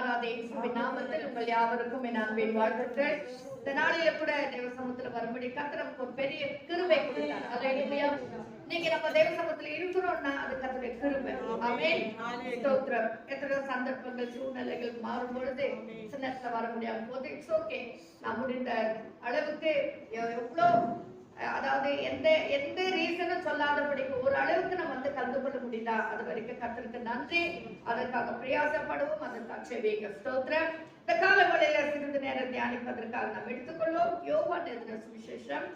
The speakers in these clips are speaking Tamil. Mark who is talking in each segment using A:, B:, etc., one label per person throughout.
A: மாறாத இயேசுவின் நாமத்தில் உங்கள் யாவருக்கும் என் அன்பின் வாழ்த்துக்கள். இந்த நாளில கூட தேவ சமூகத்துல வரும்படி கர்த்தர் நமக்கு ஒரு பெரிய கிருபை கொடுத்தார். அல்லேலூயா. நீங்க நம்ம தேவ சமூகத்துல இருக்கிறோம்னா அது கர்த்தருடைய கிருபை. ஆமென். ஸ்தோத்திரம். எத்தனை சந்தர்ப்பங்கள் சூழ்நிலைகள் மாறும் பொழுது சின்னத்துல வர முடியாத போது இட்ஸ் ஓகே. நான் முடிந்த அளவுக்கு எவ்வளோ அதாவது எந்த ரீசனும் சொல்லாதபடிக்கு ஒரு அளவுக்கு நம்ம கலந்து கொள்ள முடியுதா அது வரைக்கும் கர்த்தருக்கு நன்றி. அதற்காக பிரயாசப்படுவோம், அதற்காக செவிங்க. ஸ்தோத்திரம். இந்த கால வேளையில சிறிது நேரம் தியானிப்பதற்காக நாம் எடுத்துக்கொள்வோம். யோவான் எழுதின சுவிசேஷம்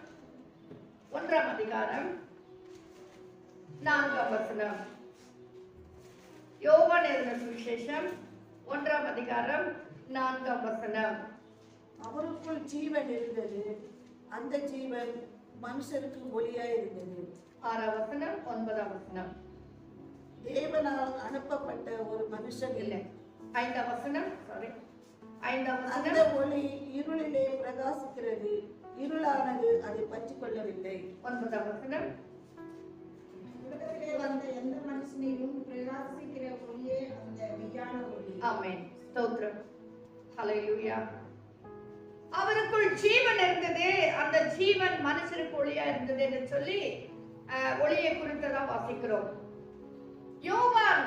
A: 1ஆம் அதிகாரம் 4ஆம் வசனம். யோவான் எழுதின சுவிசேஷம் 1ஆம் அதிகாரம் 4ஆம் வசனம்.
B: அவருக்குள் ஜீவன் இருந்தது, அந்த ஜீவன் மனுஷருக்கு ஒளியாய் இருந்தது.
A: 6ஆம் வசனம் 9ஆம் வசனம்.
B: தேவனால் அனுப்பப்பட்ட ஒரு மனுஷன்
A: இல்லை, 5ஆம் வசனம். சாரி, 5ஆம்
B: அந்த
A: வசனம்.
B: ஒளி இருளிலே பிரகாசிக்கிறது, இருளானது அதை பற்றிக் கொள்ளவில்லை.
A: 9ஆம் வசனம்.
C: உலகத்திலே வந்த எந்த மனுஷனையும் பிரகாசிக்கிற ஒளியே அந்த மெய்யான ஒளி.
A: ஆமென். ஸ்தோத்திரம். ஹல்லேலூயா. அவருக்குள் ஜீவன் இருந்தது, அந்த ஜீவன் மனுஷருக்கு ஒளியா இருந்தது என்று சொல்லி ஒளியை குறித்துதான் வாசிக்கிறோம். யோவான்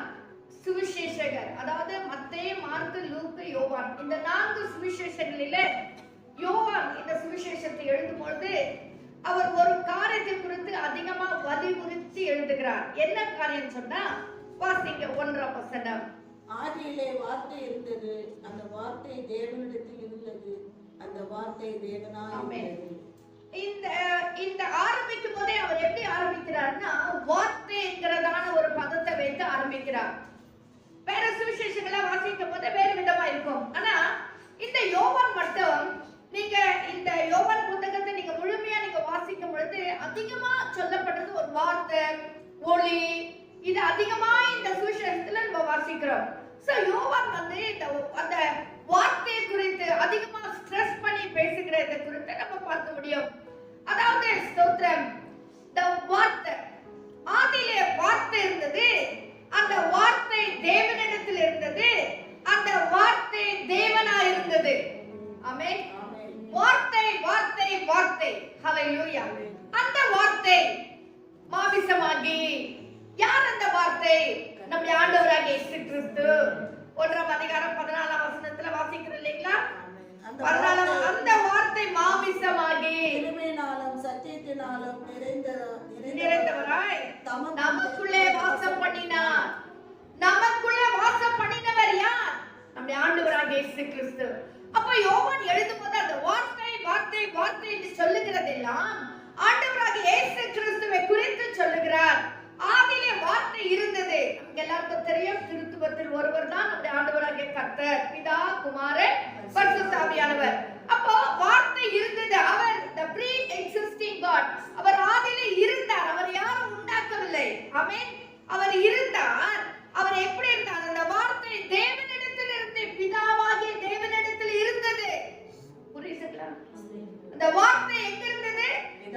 A: சுவிசேஷகர், அதாவது மத்தேயு, மார்க்கு, லூக்கு, யோவான், இந்த 4 சுவிசேஷங்களிலே யோவான் இந்த சுவிசேஷத்தை எழுதும் பொழுது அவர் ஒரு காரியத்தை குறித்து அதிகமா வலியுறுத்தி எழுதுகிறார். என்ன காரியம் சொன்னா வாசிங்க 1ஆம் வசனம்.
B: ஆதியிலே வார்த்தை இருந்தது, அந்த வார்த்தை தேவனிடத்தில் இருந்தது, அந்த வார்த்தை தேவனாய் இருந்தது.
A: இந்த ஆரம்பிக்கும் போதே அவர் எப்படி ஆரம்பிக்கிறார்னா வார்த்தைங்கிறதான ஒரு பதத்தை வைத்து ஆரம்பிக்கிறார். வேற சுவிசேஷங்களை வாசிக்கும் போது வேறு விதமா இருக்கும். ஆனா இந்த யோவான் மட்டும் நீங்க இந்த யோவான் புத்தகத்தை நீங்க முழுமையா நீங்க வாசிக்கும் பொழுது அதிகமா சொல்லப்படுறது ஒரு வார்த்தை, ஒளி, இது அதிகமா இந்த சுவிசேஷத்துல நம்ம வாசிக்கிறோம். சோ யோவான் அந்த வார்த்தை குறித்து அதிகமா ஸ்ட்ரெஸ் பண்ணி பேசுகிறத குறித்து நம்ம பார்க்க முடியும். அதாவது ஸ்தோத்திரம், வார்த்தை, ஆதியிலே வார்த்தை இருந்தது, அந்த வார்த்தை தேவனிடத்தில் இருந்தது, அந்த வார்த்தை தேவனாய் இருந்தது. ஆமென். வார்த்தை வார்த்தை வார்த்தை. ஹல்லேலூயா. அந்த வார்த்தை மாமிசமாகி, யார் அந்த வார்த்தை? நம்முடைய ஆண்டவராகிய இயேசு கிறிஸ்து. 1ஆம் அதிகாரம் 14ஆம் வசனத்துல வாசிக்கிறோம் இல்லைங்களா? அந்த வார்த்தை மாமிசமாகி
B: கிருபையினாலும் சத்தியத்தினாலும்
A: நிறைந்தவராய் நமக்குள்ளே வாசம் பண்ணினார். நமக்குள்ளே வாசம் பண்ணினவர் யார்? நம்முடைய ஆண்டவராகிய இயேசு கிறிஸ்து. அப்ப யோவான் எழுதும்போது அந்த வார்த்தை வார்த்தை வார்த்தை என்று சொல்லுகிறதெல்லாம் ஆண்டவராகிய இயேசு கிறிஸ்துவை குறித்து சொல்லுகிறார். ஆதியிலே வார்த்தை இருந்தது. நமக்கு எல்லாருக்கும் தெரியும், திருத்துவத்தில் ஒருவர் தான் நம்முடைய ஆண்டவராகிய கர்த்தர், பிதா, குமாரன், பரிசுத்த ஆவியானவர். அப்போ வார்த்தை இருந்தது. அவர் the pre-existing God. அவர் ஆதியிலே இருந்தார். அவர் யாரும் உண்டாக்கவில்லை. ஆமென். அவர் இருந்தார். அவர் எப்படி இருந்தார்? அந்த வார்த்தை தேவனிடத்தில் இருந்து, பிதாவாகிய தேவனிடத்தில் இருந்தது. புரியுதுங்களா? அந்த வார்த்தை எங்க இருந்தது?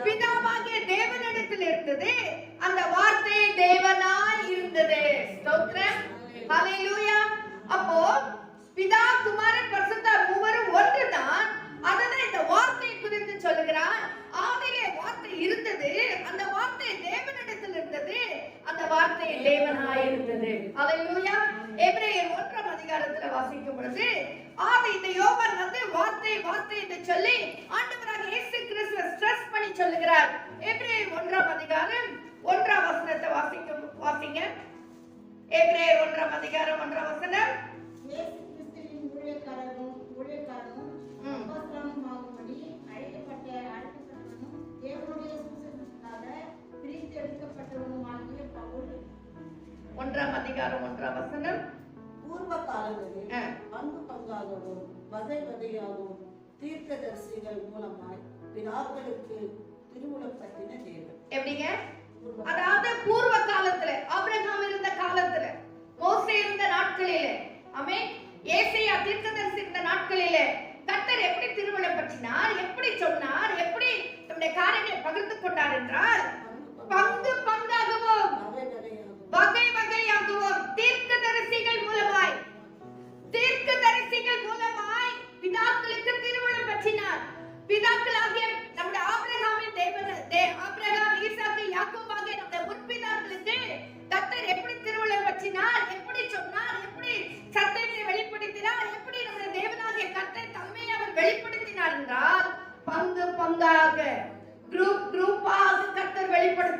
A: பிதாவாகிய தேவனிடத்தில் இருந்தது. அந்த வார்த்தை தேவனாய் இருந்தது. ஸ்தோத்திரம். ஹல்லேலூயா. அப்போ பிதா, குமாரன், பரிசுத்த மூவரும் ஒன்றுதான். அதுதான் இந்த வார்த்தை குறித்து சொல்லுகிறார். ஆதியிலே வார்த்தை இருந்தது, அந்த வார்த்தை தேவனிடத்தில் இருந்தது, அந்த வார்த்தை தேவனாய் இருந்தது. ஹல்லேலூயா. எபிரேயர் 1ஆம் அதிகாரத்துல வாசிக்கும் பொழுது இந்த யோவான் வார்த்தை வார்த்தை என்று சொல்லி ஆண்டவராகிய இயேசு கிறிஸ்துவை ஸ்ட்ரெஸ் பண்ணி சொல்லுகிறார். எபிரேயர் 1ஆம் அதிகாரம் 1ஆம் வசனத்தை வாசிங்க. எபிரேயர் 1ஆம் அதிகாரம் 1ஆம் வசனம்.
C: இயேசு கிறிஸ்துவின் ஊழியக்காரனும் அப்போஸ்தலனுமாகும்படி அழைக்கப்பட்டவனும் தேவனுடைய சுவிசேஷத்துக்காக பிரித்தெடுக்கப்பட்டவனுமாகிய பவுல்.
A: 1ஆம் அதிகாரம் 1ஆம் வசனம்.
B: பூர்வ காலங்களில் பங்கு பங்காகவும் வகை வகையாகவும் தீர்க்கதரிசிகள் மூலமாய் பிதாக்களுக்கு திருமுழப்பட்டின தேவன்.
A: எப்படிங்க? அதாவது பூர்வ காலத்துல, ஆபிரகாம் இருந்த காலத்துல, மோசே இருந்த நாட்களிலே, ஆமென், ஏசாயா தீர்க்கதரிசி இருந்த நாட்களிலே கர்த்தர் எப்படி திருமுழப்பட்டினார், எப்படி சொன்னார், எப்படி நம்முடைய காரியங்களை பகிர்ந்து கொண்டார் என்றால் பங்கு பங்காகவும் வகை வகையாகவும் தீர்க்கதரிசிகள் மூலமாய். தீர்க்கதரிசி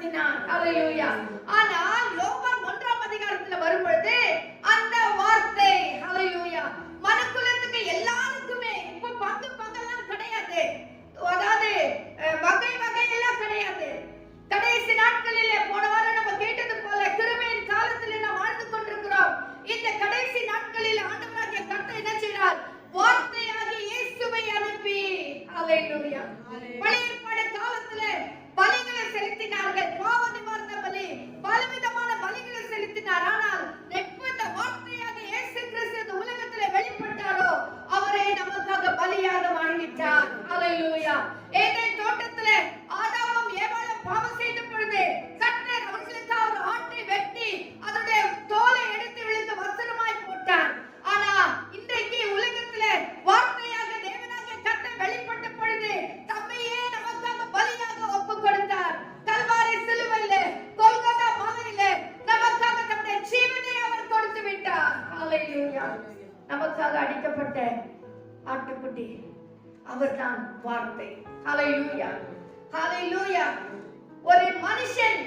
A: வெளிப்படுத்தினார். ஹalleluya. ஆனால் யோவான் 1ஆம் அதிகாரத்துல வரும்பொழுது அந்த வார்த்தை ஹalleluya மனுக்குலத்துக்கு எல்லாருக்குமே இப்ப பங்கெல்லாம் கிடையாது. அதாவது வகை வகையெல்லாம் கிடையாது. கடைசி நாட்களிலே போன வாரம் நம்ம கேட்டது போல கிருபையின் காலத்திலே நாம் வாழ்ந்து கொண்டிருக்கிறோம். இந்த கடைசி நாட்களில் ஆண்டவராகிய கர்த்தர் என்ன செய்கிறார்? வார்த்தையாகிய இயேசுவை அனுப்பி ஹalleluya. பழைய ஏற்பாடு காலத்திலே பலிகளை செலுத்தினார்கள். பாவ நிவாரண பலி, பலவிதமான பலிகளை செலுத்தினார். ஆனால் எப்ப இந்த வார்த்தையாகிய இயேசு கிறிஸ்து இந்த உலகத்திலே வெளிப்பட்டாரோ அவரே நமக்காக பலியாக மாறிவிட்டார். ஹalleluya. ஏதேன் தோட்டத்திலே ஆதாமும் ஏவாளும் பாவம் செய்த பொழுது கர்த்தர் அவர்களுக்கு ஒரு ஆட்டை வெட்டி அதனுடைய தோலை எடுத்து விழுந்து வஸ்திரமாய் போட்டார். ஆனா இன்றைக்கு உலகத்திலே வார்த்தையாக தேவனாகிய கர்த்தர் வெளிப்பட்ட பொழுது தம்மையே நமக்காக பலியாக ஒப்பு கொடுத்தார். கல்வாரி சிலுவையிலே கொல்கத்தா மலையிலே நமக்காக தம்முடைய ஜீவனை அவர் கொடுத்து விட்டார். ஹalleluya. நமக்காக அடிக்கப்பட்ட ஆட்டுக்குட்டி அவர்தான் வார்த்தை. ஹalleluya. ஹalleluya. ஒரு மனுஷன்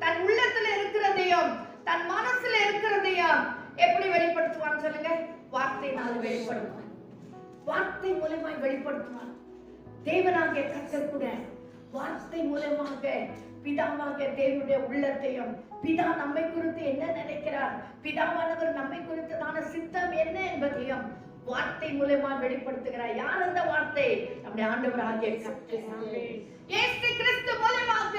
A: தன் உள்ளத்துல இருக்கிறதையும் தன் மனசுல இருக்கிறதையும் எப்படி வெளிப்படுத்துவான் சொல்லுங்க? வார்த்தையினால் வெளிப்படுத்துவான். வார்த்தை மூலமாய் வெளிப்படுத்துவான். தேவனாகிய கர்த்தர் கூட வார்த்தை மூலமாக பிதாவாக தேவனுடைய உள்ளத்தையும், பிதா நம்மை குறித்து என்ன நினைக்கிறார், பிதாவானவர் நம்மை குறித்ததான சித்தம் என்ன என்பதையும் வார்த்தை மூலமா வெளிப்படுத்துகிறார். யார் அந்த வார்த்தை? நம்முடைய ஆண்டவராகிய கர்த்தர் இயேசு கிறிஸ்து மூலமாக,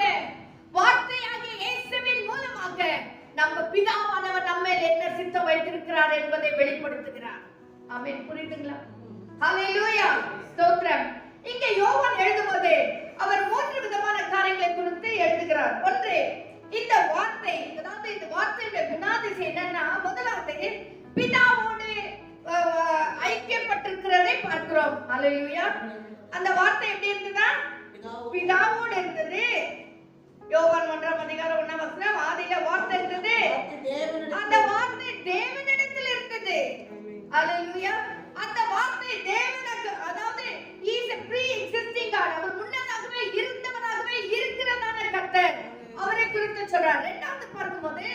A: வார்த்தையாகிய இயேசுவின் மூலமாக நம்ம பிதாவானவர் நம்ம என்ன சித்தம் வைத்திருக்கிறார் என்பதை வெளிப்படுத்துகிறார். ஆமென். புரியுதுங்களா? ஹalleluya. ஸ்தோத்திரம். இங்க யோவான் எழுதும்போது அவர் 3 விதமான காரியங்களை குறித்து எழுதுகிறார். ஒன்று, இந்த வார்த்தை, அதாவது இந்த வார்த்தையுடைய குணாதிசயம் என்னன்னா, முதலாவது பிதாவோடு ஐக்கியப்பட்டிருக்கிறதை பார்க்கிறோம். ஹalleluya. அந்த வார்த்தை எப்படி இருந்ததா? பிதாவோடு இருந்தது. யோவான் 1ஆம் அதிகாரம் 1ஆம் வசனம், ஆதியில வார்த்தை இருந்தது, அந்த வார்த்தை தேவனிடத்தில் இருந்தது. ஹalleluya. அந்த வார்த்தை தேவனுக்கு, அதாவது he is a pre-existing God. அவர் முன்னதாகவே இருந்தவராகவே இருக்கிறதான கர்த்தர். அவரை குறித்து சொல்றார். இரண்டாவது பார்க்கும்போது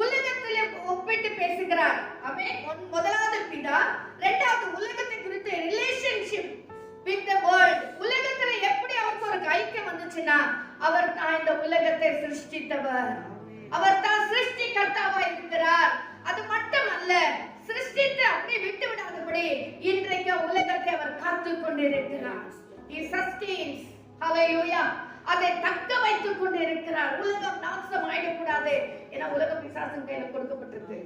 A: உலகத்திலே ஒப்பிட்டு பேசுகிறார். ஆமென். முதலாவது பிதா, இரண்டாவது உலகத்தை குறித்து ரிலேஷன்ஷிப் with the world. உலகத்துல எப்படி அவருக்கு ஒரு ஐக்கியம் வந்துச்சுன்னா, அவர் தான் இந்த உலகத்தை சிருஷ்டித்தவர், அவர் தான் சிருஷ்டிகர்த்தாவா இருக்கிறார். அது மட்டுமல்ல, சிருஷ்டித்து அப்படியே விட்டு விடாதபடி இன்றைக்கு உலகத்தை அவர் காத்துக் கொண்டிருக்கிறார். He sustains. Hallelujah. அதை தக்க வைத்துக் கொண்டிருக்கிறார். உலகம் நாசம் ஆயிடக்கூடாது, ஏன்னா உலகம் பிசாசின் கையில கொடுக்கப்பட்டிருக்கு.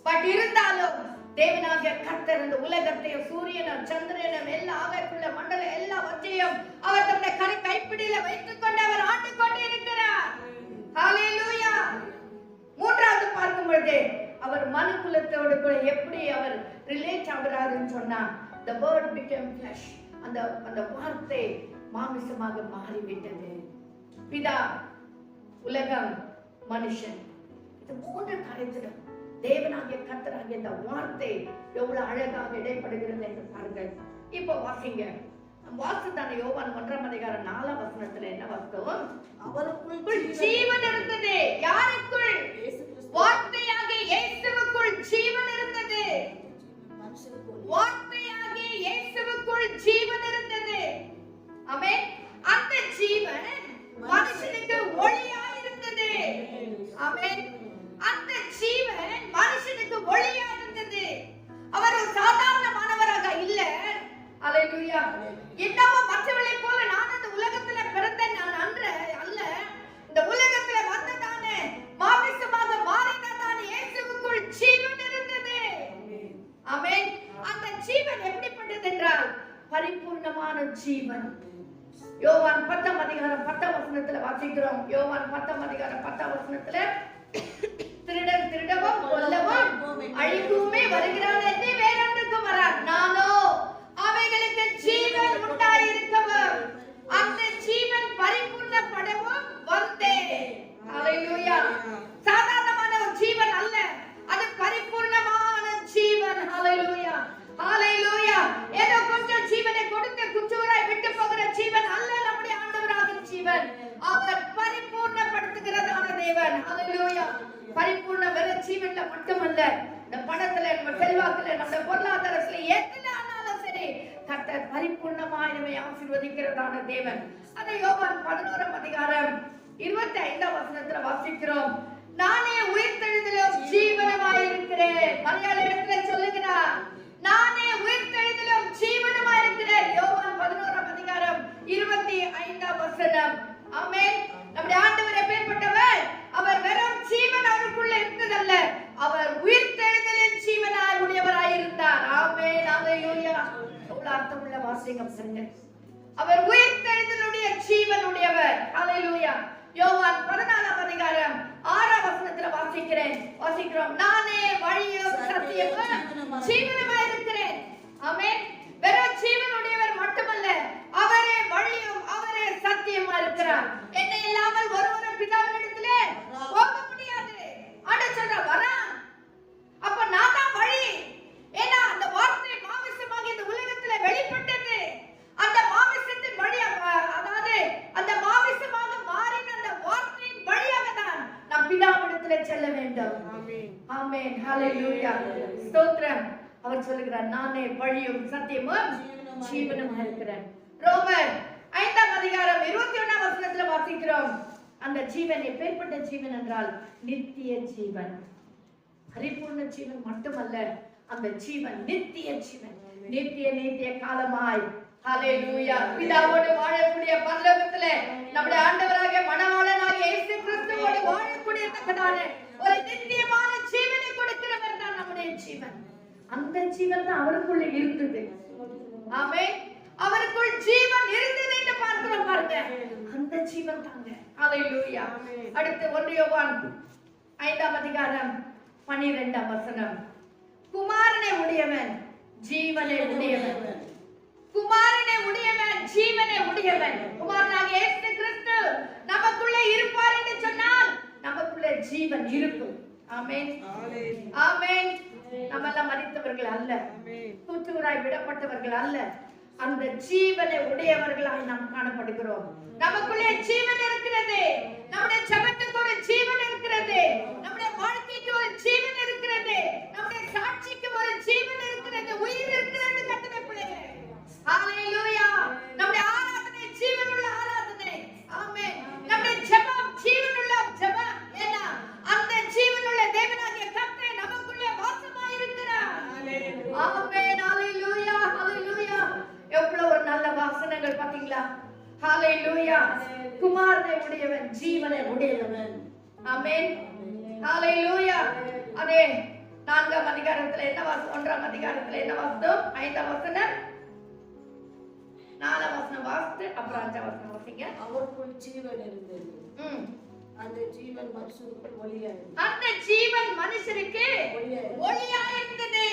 A: பட் இருந்தாலும் தேவனாகிய கர்த்தர் இந்த உலகத்தையும் சூரியனும் சந்திரனும் எல்லா ஆகாயக்குள்ள மண்டலம் எல்லாவற்றையும் அவர் தம்முடைய கைப்பிடியில வைத்துக் கொண்டு அவர் ஆண்டு கொண்டு இருக்கிறார். ஹalleluya. மூன்றாவது பார்க்கும் பொழுது அவர் மனுக்குலத்தோடு கூட எப்படி அவர் ரிலேட் ஆகிறாருன்னு சொன்னா, the word became flesh. அந்த வார்த்தை மாமிசமாக மாறிவிட்டது. பிதா, உலகம், மனுஷன், இந்த மூன்று காரியத்திலும் தேவனாகிய கர்த்தராகிய இந்த வார்த்தை எவ்வளவு அழகாக இடைப்படுகிறது என்று பாருங்கள். இப்போ வாசிங்க. வாசித்தான யோவான் 1ஆம் அதிகாரம் 4ஆம் வசனத்துல என்ன வாசித்தோம்? அவருக்குள் ஜீவன் இருந்தது. யாருக்குள்? வார்த்தையாகிய இயேசுவுக்குள் ஜீவன் இருந்தது. வார்த்தையாகிய இயேசுவுக்குள் ஜீவன் இருந்தது. ஆமென். அந்த ஜீவன் மனுஷனுக்கு ஒளியாக இருந்தது. ஆமென். அந்த ஜீவன் மனுஷனுக்கு ஒளியா இருந்தது. அவர் ஒரு சாதாரணமானவராக இல்ல. ஹalleluya. என்னமோ மற்றவர்களை போல நான் இந்த உலகத்துல பிறந்தேன் நான் அல்ல. இந்த உலகத்துல வந்ததானே மாமிசமாக மாறினதானே இயேசுவுக்குள் ஜீவன் இருந்தது. ஆமென். அந்த ஜீவன் எப்படிப்பட்டது என்றால் பரிபூர்ணமான ஜீவன். யோவான் 10ஆம் அதிகாரம் 10ஆம் வசனத்துல வாசிக்கிறோம். யோவான் 10ஆம் அதிகாரம் 10ஆம் வசனத்துல, திருடன் திருடவும் கொல்லவும் அழிவுமே வருகிறான் என்று வேறொன்றுக்கும் வரார். நானோ அவைகளுக்கு ஜீவன் உண்டாயிருக்கவும் அந்த ஜீவன் பரிபூர்ணப்படவும் வந்தேன். ஹalleluya. சாதாரணமான ஒரு ஜீவன் அல்ல, அது பரிபூர்ணமான ஜீவன். ஹalleluya. ஹalleluya. ஏதோ கொஞ்சம் ஜீவனை கொடுத்து குற்றவராய் விட்டு போகிற ஜீவன் அல்ல நம்முடைய ஆண்டவராகிய ஜீவன். இருக்கிறதான தேவன். அதை யோவான் 11ஆம் அதிகாரம் 25ஆம் வசனத்துல வாசிக்கிறோம். நானே உயிர்த்தெழுதலும் ஜீவனுமாய் இருக்கிறேன். மலையாள இடத்துல சொல்லுகிறார், நானே உயிர்த்தெழுதலும் ஜீவனுமாய் இருக்கிறேன். யோவான் 11ஆம் அதிகாரம் 25ஆம் வசனம். ஆமென். நம்முடைய ஆண்டவர் எப்பேற்பட்டவர்? அவர் வெறும் ஜீவன் அவருக்குள்ள இருந்ததல்ல, அவர் உயிர்த்தெழுதலின் ஜீவனாய் உடையவராய் இருந்தார். ஆமென். ஹalleluya. எவ்வளவு அர்த்தமுள்ள வாசியம் சொல்லுங்க. அவர் உயிர்த்தெழுதலுடைய ஜீவனுடையவர். ஹalleluya. யோவான் 14ஆம் அதிகாரம் 6ஆம் வசனத்துல வாசிக்கிறோம். நானே வழியும் சத்தியமும் ஜீவனுமாய் இருக்கிறேன். ஆமென். வெறும் ஜீவனுடையவர் மட்டுமல்ல, அவரே வழியும் அவரே சத்தியமா இருக்கிறார். என்னை இல்லாமல் ஒருவரும் பிதாவினிடத்திலே போக முடியாது. ஆண்டவர் சொல்றார், வரான். அப்ப நான் தான் வழி. ஏன்னா அந்த வார்த்தை மாமிசமாக இந்த உலகத்துல வெளிப்பட்டது. அந்த மாமிசத்தின் வழியாக, அதாவது அந்த மாமிசமாக மாறின அந்த வார்த்தையின் வழியாக தான் நாம் பிதாவினிடத்திலே செல்ல வேண்டும். ஆமென். ஆமென். ஹalleluya. ஸ்தோத்திரம். அவர் சொல்லுகிறார், நானே வழியும் சத்தியமும் ஜீவனும் இருக்கிறேன். ரோமர் 5ஆம் அதிகாரம் 21ஆம் வசனத்துல வாசிக்கிறோம். அந்த ஜீவன் எப்பேற்பட்ட ஜீவன் என்றால் நித்திய ஜீவன். பரிபூர்ண ஜீவன் மட்டுமல்ல, அந்த ஜீவன் நித்திய ஜீவன். நித்திய காலமாய் ஹalleluya பிதாவோடு வாழக்கூடிய பரலோகத்திலே நம்முடைய ஆண்டவராகிய மணவாளனாகிய இயேசு கிறிஸ்துவோடு வாழக்கூடிய தக்கதான ஒரு நித்தியமான ஜீவனை கொடுக்கிறவர் தான் நம்முடைய ஜீவன். அந்த ஜீவன் தான் அவருக்குள்ள இருந்தது. ஆமென். அவருக்குள் ஜீவன் இருந்தது என்று பார்க்கிறோம் பாருங்க. அந்த ஜீவன் தாங்க. ஹalleluya. அடுத்து 1 யோவான் 5ஆம் அதிகாரம் 12ஆம் வசனம். குமாரனை உடையவன் ஜீவனை உடையவன். குமாரனை உடையவன் ஜீவனை உடையவன். குமாரனாகிய இயேசு கிறிஸ்து நமக்குள்ள இருப்பார் என்று சொன்னால் நமக்குள்ள ஜீவன் இருக்கும். ஆமென். ஆமென். நம்மெல்லாம் மரித்தவர்கள் அல்ல, தூற்றுவராய் விடப்பட்டவர்கள் அல்ல. அந்த ஜீவனை உடையவர்களாய் நாம் காணப்படுகிறோம். நமக்குள்ளே ஜீவன் இருக்கிறது. நம்முடைய ஜெபத்துக்கு ஒரு ஜீவன் இருக்கிறது. நம்முடைய வாழ்க்கைக்கு ஒரு ஜீவன் இருக்கிறது. நம்முடைய சாட்சிக்கு ஒரு ஜீவன் இருக்கிறது. உயிர் இருக்கிறது. கர்த்தருடைய பிள்ளைகளே, ஹalleluya. நம்முடைய ஆராதனை ஜீவனுள்ள ஆராதனை. ஆமென். நம்முடைய ஜெபம் ஜீவனுள்ள ஜெபம். ஏன்னா அந்த ஜீவனுள்ள தேவனாகிய கர்த்தர் நமக்குள்ளே வாசமாய் இருக்கிறார். ஆமென். ஹalleluya. ஹalleluya. எவ்வளவு ஒரு நல்ல வாசனைகள் பாத்தீங்களா? ஹalleluya. குமாரனை உடையவன் ஜீவனை உடையவன். ஆமென். ஹalleluya. அதே 4ஆம் அதிகாரத்துல என்ன வாசம்? 1ஆம் அதிகாரத்துல என்ன வாசம்? 5ஆம் வசனம் 4ஆம் வசனம் வாசித்து அப்புறம் 5ஆம் வசனம் வாசிங்க.
B: அவருக்குள் ஜீவன் இருந்தது. அந்த ஜீவன் மனுஷருக்கு ஒளியா இருந்தது.
A: அந்த ஜீவன் மனுஷருக்கு ஒளியா இருந்தது.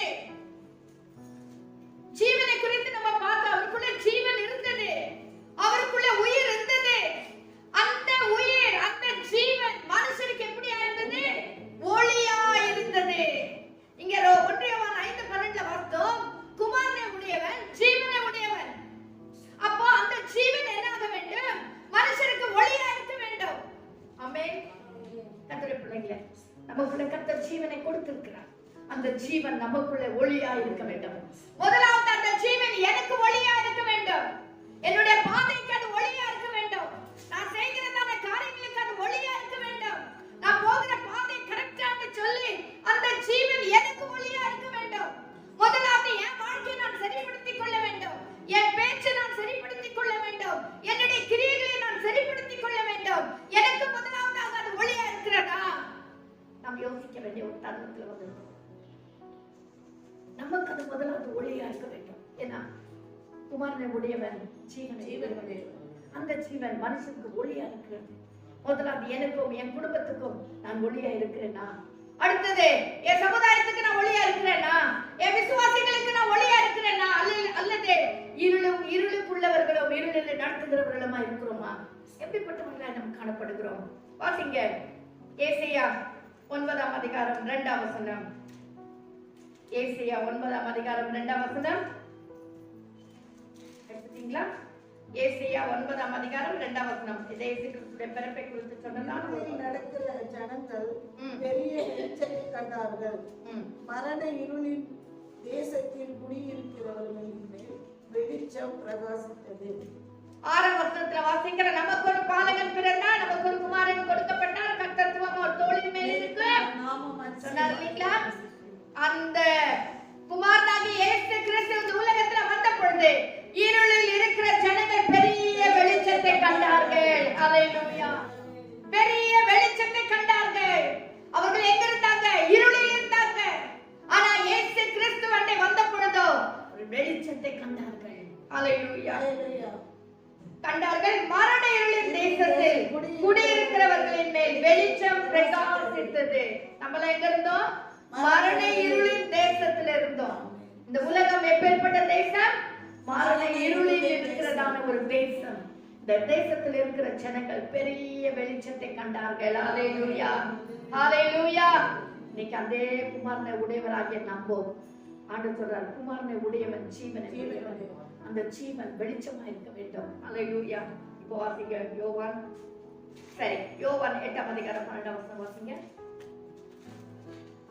A: ஜீவனை குறித்து நம்ம பார்த்தோம். அவருக்குள்ள ஜீவன் இருந்தது. அவருக்குள்ள உயிர் இருந்தது. அந்த உயிர், அந்த ஜீவன் மனுஷருக்கு எப்படியா இருந்தது? ஒளியா இருந்தது. இங்க 1 யோவான் 5:12 வாசித்தோம். குமாரனை உடையவன் ஜீவனை உடையவன். அப்போ அந்த ஜீவன் என்ன ஆக வேண்டும்? மனுஷருக்கு ஒளியா இருக்க வேண்டும். ஆமென். கர்த்தருடைய பிள்ளைகளே, நமக்குள்ள கர்த்தர் ஜீவனை கொடுத்திருக்கிறார். அந்த ஜீவன் நமக்குள்ள ஒளியா இருக்க வேண்டும். முதலாவது அந்த ஜீவன் எனக்கு ஒளியா இருக்க வேண்டும். என்னுடைய பாதைக்கு அது ஒளியா இருக்க வேண்டும். நான் செய்கிறதான காரியங்களுக்கு அது ஒளியா இருக்க வேண்டும். நான் போகிற பாதை கரெக்டான்னு சொல்லி அந்த ஜீவன் எனக்கு ஒளியா இருக்க வேண்டும். முதலாவது என் வாழ்க்கையை நான் சரிப்படுத்திக் கொள்ள வேண்டும். என் பேச்சை நான் சரிப்படுத்திக் கொள்ள வேண்டும். என்னுடைய கிரியைகளை நான் சரிப்படுத்திக் கொள்ள வேண்டும். எனக்கு முதலாவதாக அது ஒளியா இருக்கிறதா? நாம் யோசிக்க வேண்டிய ஒரு தருணத்துல வந்து நமக்கு அது முதலாவது ஒளியா இருக்க வேண்டும். ஏன்னா குமாரனை உடையவன் ஜீவனை. அந்த ஜீவன் மனுஷனுக்கு ஒளியா இருக்கிறது. முதலாவது எனக்கும் என் குடும்பத்துக்கும் நான் ஒளியா இருக்கிறேனா? அடுத்தது என் சமுதாயத்துக்கு நான் ஒளியா இருக்கிறேனா? என் விசுவாசிகளுக்கு நான் ஒளியா இருக்கிறேனா? அல்லது இருளுக்குள்ளவர்களும் இருளில் நடத்துகிறவர்களுமா இருக்கிறோமா? எப்படிப்பட்டவர்களாய் நாம் காணப்படுகிறோம்? வாசிங்க. ஏசாயா 9ஆம் அதிகாரம் 2ஆம் வசனம். ஏசாயா 9ஆம் அதிகாரம் 2ஆம் வசனம் எடுத்தீங்களா? ஏசாயா 9ஆம் அதிகாரம் 2ஆம் வசனம். இதை இயேசு கிறிஸ்துவின் பிறப்பை குறித்து சொன்னதான
B: நடக்கிற ஜனங்கள் பெரிய வெளிச்சத்தை கண்டார்கள். மரண இருளின் தேசத்தில் குடியிருக்கிறவர்களின் மேல் வெளிச்சம் பிரகாசித்தது.
A: 6ஆம் வசனத்துல வாசிக்கிற, நமக்கு ஒரு பாலகன் பிறந்தார், நமக்கு ஒரு குமாரன் கொடுக்கப்பட்டார், கர்த்தத்துவம் ஒரு தோளின் மேல் இருக்கு சொன்னார் இல்லைங்களா? அந்த குமாரனாகிய இயேசு கிறிஸ்து இந்த உலகத்துல வந்த பொழுது இருளில் இருக்கிற ஜனங்கள் பெரிய வெளிச்சத்தை கண்டார்கள். அல்லேலூயா. பெரிய வெளிச்சத்தை கண்டார்கள். அவர்கள் எங்க இருந்தாங்க? இருளில் இருந்தாங்க. ஆனா இயேசு கிறிஸ்து வந்த பொழுதோ ஒரு வெளிச்சத்தை கண்டார்கள். அல்லேலூயா. கண்டார்கள். மரண இருளின் தேசத்தில் குடியிருக்கிறவர்களின் மேல் வெளிச்சம் பிரகாசித்தது. நம்மள எங்க இருந்தோம்? மரண இருளின் தேசத்துல இருந்தோம். இந்த உலகம் எப்பேற்பட்ட தேசம்? மரண இருளில் இருக்கிறதான ஒரு தேசம். இந்த தேசத்தில் இருக்கிற ஜனங்கள் பெரிய வெளிச்சத்தை கண்டார்கள். ஹல்லேலூயா, ஹல்லேலூயா. இன்னைக்கு அதே குமாரனை உடையவராகிய நம்போம். ஆண்டவர் சொல்றார், குமாரனை உடையவன் ஜீவனை உடையவன். அந்த ஜீவன் வெளிச்சமா இருக்க வேண்டும். ஹல்லேலூயா. இப்போ வாசிங்க யோவான். சரி, யோவான் 8ஆம் அதிகாரம் 12ஆம் வசனம் வாசிங்க.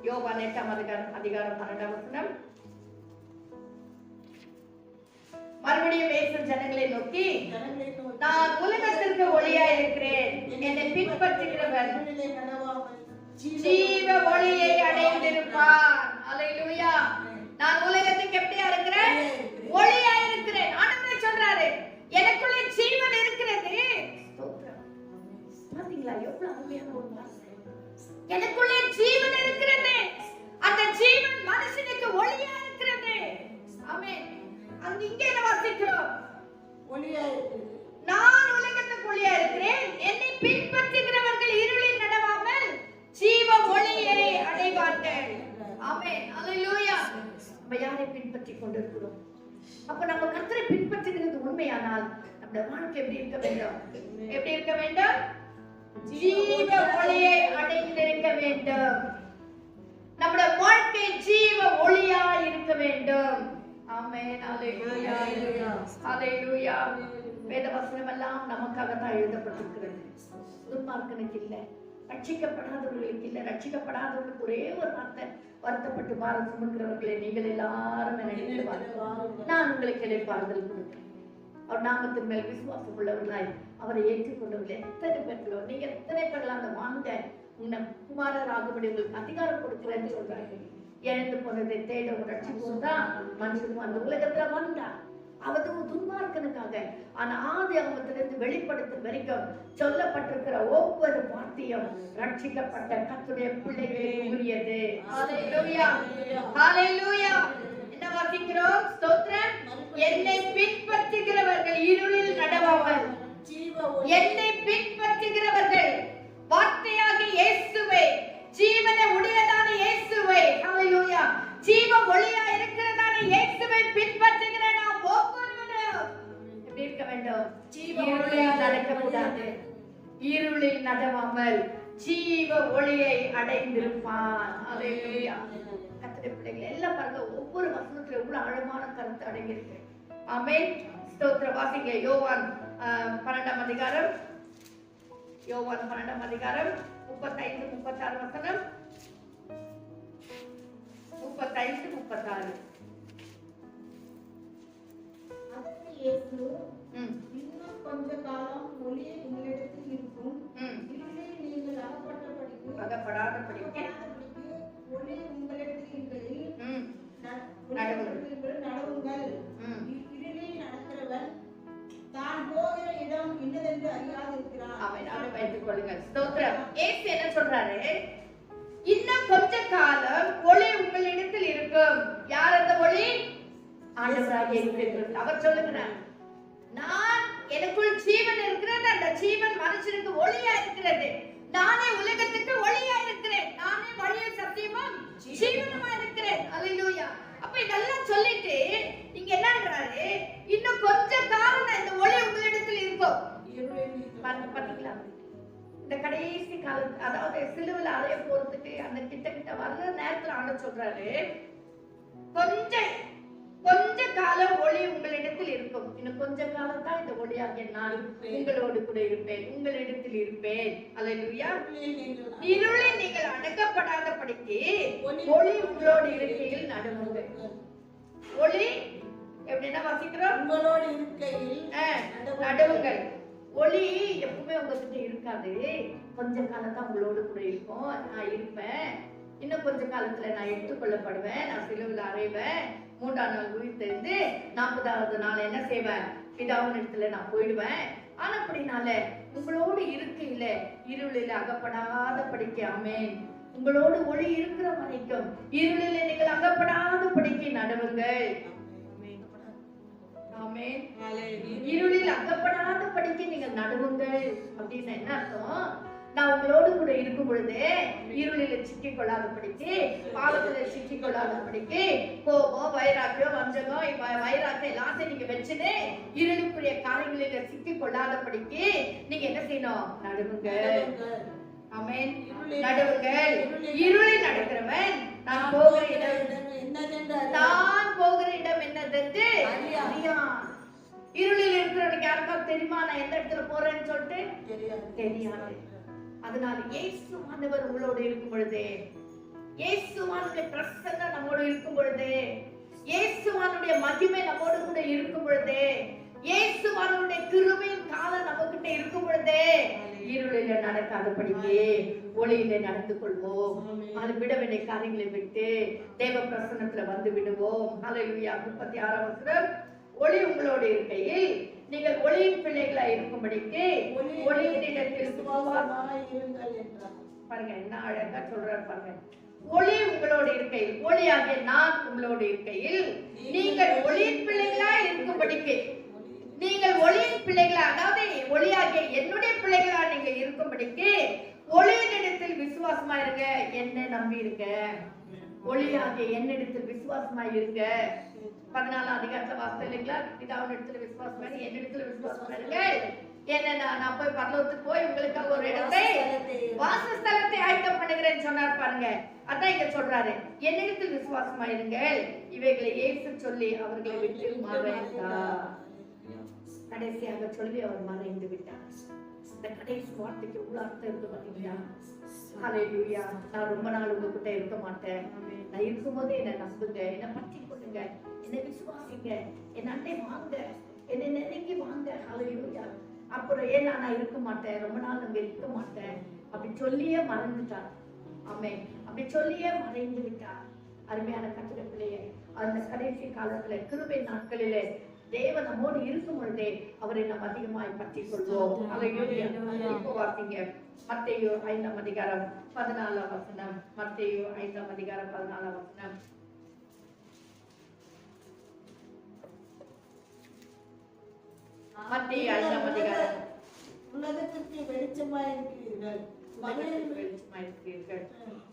A: யோவான் 8ஆம் அதிகாரம் 12ஆம் வசனம். மறுபடியும் இயேசு ஜனங்களை நோக்கி, நான் உலகத்திற்கு ஒளியா இருக்கிறேன், என்னை பின்பற்றுகிறவன் ஜீவ ஒளியை அடைந்திருப்பான். அல்லேலூயா. நான் உலகத்துக்கு எப்படியா இருக்கிறேன்? ஒளியா இருக்கிறேன். ஆண்டவர் சொல்றாரு, எனக்குள்ளே ஜீவன் இருக்கிறது. பாத்தீங்களா எவ்வளவு அருமையான ஒரு வார்த்தை. எனக்குள்ளே ஜீவன் இருக்கிறது. அந்த ஜீவன் மனுஷனுக்கு ஒளியா இருக்கிறது. ஆமென். அங்க இங்கே என்ன வாசிக்கிறோம்?
B: ஒளியா இருக்கிறது.
A: நான் உலகத்துக்கு ஒளியா இருக்கிறேன், என்னை பின்பற்றுகிறவர்கள் இருளில் நடவாமல் ஜீவ ஒளியை அடைவார்கள். ஆமென். அல்லேலூயா. நம்ம யாரை பின்பற்றிக் கொண்டிருக்கிறோம்? அப்ப நம்ம கர்த்தரை பின்பற்றுகிறது உண்மையானால் நம்முடைய வாழ்க்கை எப்படி இருக்க வேண்டும்? எப்படி இருக்க வேண்டும்? ஜீவ ஒளியை அடைந்திருக்க வேண்டும். நம்முடைய வாழ்க்கை ஜீவ ஒளியா இருக்க வேண்டும். ஆமென். அல்லேலூயா, அல்லேலூயா. வேத வசனம் எல்லாம் நமக்காக தான் எழுதப்பட்டிருக்கிறது. துன்மார்க்கனுக்கு இல்லை, ரட்சிக்கப்படாதவர்களுக்கு இல்லை. ரட்சிக்கப்படாதவர்களுக்கு ஒரே ஒரு வார்த்தை, வருத்தப்பட்டு பாரம் சுமக்கிறவர்களே நீங்கள் எல்லாரும் என்னை நான் உங்களுக்கு இளைப்பாறுதல் கொடுக்கிறேன். அவர் நாமத்தின் மேல் விசுவாசம் உள்ளவர்களாய் அவரை ஏற்றுக்கொண்டவர்கள் எத்தனை பேர்களோ, நீங்க எத்தனை பேர்கள் அந்த வாங்க உன்னை குமாரர் ஆகும்படி உங்களுக்கு அதிகாரம் கொடுக்கிறேன்னு சொல்றாங்க. எழுந்து போனதை தேட ரட்சிப்போம் தான் மனுஷன் அந்த உலகத்துல வந்தா. அவரு துன்மார்க்கனுக்காக. ஆனா ஆதி அவத்திலிருந்து வெளிப்படுத்தும் வரைக்கும் சொல்லப்பட்டிருக்கிற ஒவ்வொரு வார்த்தையும் ரட்சிக்கப்பட்ட கர்த்தருடைய பிள்ளைகளுக்கு உரியது. ஹல்லேலூயா, ஹல்லேலூயா. என்ன வாசிக்கிறோம்? ஸ்தோத்திரம். என்னை பின்பற்றுகிறவர்கள் இருளில் நடவாமல், என்னை பின்பற்றுகிறவர்கள் வார்த்தையாக இயேசுவை, ஜீவனை உடையதான இயேசுவை, ஹல்லேலூயா, ஜீவ ஒளியா இருக்கிறதான இயேசுவை பின்பற்றுகிற நாம் ஒவ்வொருவரும் எப்படி இருக்க வேண்டும்? இருளில் நடக்கக்கூடாது. இருளில் நடவாமல் ஜீவ ஒளியை அடைந்திருப்பான். ஹல்லேலூயா. கர்த்தருடைய பிள்ளைகள் எல்லாம் பாருங்க, ஒவ்வொரு வசனத்துல எவ்வளவு ஆழமான கருத்து அடங்கியிருக்கு. ஆமென். ஸ்தோத்திரம். வாசிங்க யோவான் 12ஆம் அதிகாரம். யோவான் 12ஆம் அதிகாரம் 35 36 வசனம். 35 36.
C: அதற்கு இயேசு, இன்னும் கொஞ்ச காலம் ஒளி உங்களிடத்தில் இருக்கும், இருளில் நீங்கள் அகப்படாதபடிக்கு ஒளி உங்களிடத்தில் இருக்கையில் நடவுங்கள். இருளில் நடக்கிறவன் தான் போகிற இடம் இன்னதென்று அறியாதிருக்கிறான்.
A: அவன் வைத்துக் கொள்ளுங்கள். ஸ்தோத்திரம். இயேசு என்ன சொல்றாரு? இன்னும் கொஞ்ச காலம் ஒளி உங்களிடத்தில் இருக்கும். யார் அந்த ஒளி? ஆண்டவராகிய இயேசு கிறிஸ்து. அவர் சொல்லுகிறார், நான் எனக்குள் ஜீவன் இருக்கிறது, அந்த ஜீவன் மனுஷனுக்கு ஒளியா இருக்கிறது. நானே உலகத்துக்கு ஒளியா இருக்கிறேன், நானே வழியும் சத்தியமும் ஜீவனுமா இருக்கிறேன். அல்லேலூயா. அப்ப இதெல்லாம் சொல்லிட்டு இங்க என்னன்றாரு? இன்னும் கொஞ்ச காலம் இந்த ஒளி உங்களிடத்தில் இருக்கும். பாத்தீங்களா? இந்த கடைசி காலம், அதாவது சிலுவையில அறைய போறதுக்கு அந்த கிட்ட வர்ற நேரத்துல ஆண்டவர் சொல்றாரு, கொஞ்ச காலம் ஒளி உங்களிடத்தில் இருக்கும். இன்னும் கொஞ்ச காலம் தான் இந்த ஒளியாகிய நான் உங்களோடு கூட இருப்பேன், உங்களிடத்தில் இருப்பேன். அல்லேலூயா. இருளில் நீங்கள் அடக்கப்படாதபடிக்கு ஒளி உங்களோடு இருக்கையில் நடுவுங்கள். ஒளி எப்படின்னா வாசிக்கிறோம்,
B: உங்களோடு இருக்கையில்
A: நடுவுங்கள். ஒளி எப்பவுமே உங்ககிட்ட இருக்காது. கொஞ்ச காலம் தான் உங்களோடு கூட இருக்கும். நான் இருப்பேன், இன்னும் கொஞ்ச காலத்துல நான் எடுத்துக்கொள்ளப்படுவேன், நான் சிலுவையில் அறைவேன், 3ஆம் நாள் உயிர்த்தெழுந்து 40வது நாள் என்ன செய்வேன், பிதாவின் இடத்துல நான் போயிடுவேன். ஆனா அப்படினால உங்களோடு இருக்கையில இருளில் அகப்படாத படிக்க. ஆமென். உங்களோடு ஒளி இருக்கிற வரைக்கும் இருளில் நீங்கள் அகப்படாத படிக்க நடுவுங்கள். ஆமென். இருளில் அகப்படாத படிக்க நீங்கள் நடுவுங்கள் அப்படின்னு என்ன அர்த்தம்? நான் உங்களோடு கூட இருக்கும் பொழுது இருளில சிக்கிக் கொள்ளாத படிக்கு, பாவத்துல சிக்கிக் கொள்ளாத படிக்கு, கோபம், வைராக்கியம், வஞ்சகம், வைராக்கியம் எல்லாத்தையும் நீங்க வச்சுன்னு இருளுக்குரிய காரியங்களில சிக்கிக் கொள்ளாத படிக்கு நீங்க என்ன செய்யணும்? நடுவுங்கள். ஆமென். நடுவுங்கள். இருளில் நடக்கிறவன் நான் போகிற இடம் என்னதென்று அறியான். இருளில் இருக்கிறவனுக்கு யாருக்காவது தெரியுமா நான் எந்த இடத்துல போறேன்னு சொல்லிட்டு? தெரியாது. அதனால இயேசுவானவர் உங்களோடு இருக்கும் பொழுது, இயேசுவானுடைய பிரசன்னம் நம்மோடு இருக்கும் பொழுது, இயேசுவானுடைய மகிமை நம்மோடு கூட இருக்கும் பொழுது, இயேசுவானுடைய கிருபையின் காலம் நம்ம கிட்ட இருக்கும் பொழுது இருளில நடக்காதபடிக்கு ஒளியில நடந்து கொள்வோம். அது விட வேண்டிய காரியங்களை விட்டு தேவ பிரசன்னத்துல வந்து விடுவோம். ஹல்லேலூயா. 36ஆம் வசனம், ஒளி உங்களோடு இருக்கையில் நீங்கள் ஒளியின் பிள்ளைகளாய் இருக்கும்படிக்கு ஒளியினிடத்தில்
B: இருங்கள் என்றார்.
A: பாருங்க என்ன அழகா சொல்றாரு பாருங்க. ஒளி உங்களோடு இருக்கையில், ஒளியாகிய நான் உங்களோடு இருக்கையில் நீங்கள் ஒளியின் பிள்ளைகளாய் இருக்கும்படிக்கு, நீங்கள் ஒளியின் பிள்ளைகளா, அதாவது ஒளியாகிய என்னுடைய பிள்ளைகளா நீங்க இருக்கும்படிக்கு ஒளியினிடத்தில் விசுவாசமா இருங்க, என்ன நம்பி இருங்க. ஒளியாகிய என்னிடத்தில் விசுவாசமா இருங்க. 14ஆம் அதிகாரத்துல வாசித்தோம் இல்லைங்களா? பிதாவின் இடத்துல விசுவாசமா இருங்க, என்னிடத்துல விசுவாசமா இருங்க. என்ன நான் போய் பரலோகத்துக்கு போய் உங்களுக்காக ஒரு இடத்தை வாசஸ்தலத்தை ஆயத்தம் பண்ணுகிறேன்னு சொன்னார் பாருங்க. அதான் இங்க சொல்றாரு, என்னிடத்தில் விசுவாசமா இருங்க. இவைகளை இயேசு சொல்லி அவர்களை விட்டு மறைந்தார். கடைசியாக சொல்லி அவர் மறைந்து விட்டார். இந்த கடைசி வார்த்தைக்கு உள்ள அர்த்தம் இருக்கு பாத்தீங்களா? ஹல்லேலூயா. நான் ரொம்ப நாள் உங்ககிட்ட இருக்க மாட்டேன், நான் இருக்கும்போது என்னை நம்புங்க, என்னை பற்றி கொள்ளுங்க, என்னை விசுவாசிங்க, என் அண்டை வாங்க, என்னை நெருங்கி வாங்க. ஹல்லேலூயா. அப்புறம் ஏன் நான் இருக்க மாட்டேன், ரொம்ப நாள் அங்க இருக்க மாட்டேன் அப்படி சொல்லியே மறைந்துட்டார். ஆமென். அப்படி சொல்லியே மறைந்து விட்டார். அருமையான கர்த்தருடைய பிள்ளையே, அந்த கடைசி காலத்துல கிருபை நாட்களிலே தேவன் நம்மோடு இருக்கும் பொழுதே அவரை நாம் அதிகமாய் பற்றி கொள்வோம். ஹல்லேலூயா. இப்போ வாசிங்க மத்தேயு 5ஆம் அதிகாரம் 14ஆம் வசனம். மத்தேயு 5ஆம் அதிகாரம் 14ஆம் வசனம். மத்தேயு 5ஆம் அதிகாரம்.
B: உலகத்திற்கு வெளிச்சமாய் இருக்கிறீர்கள்,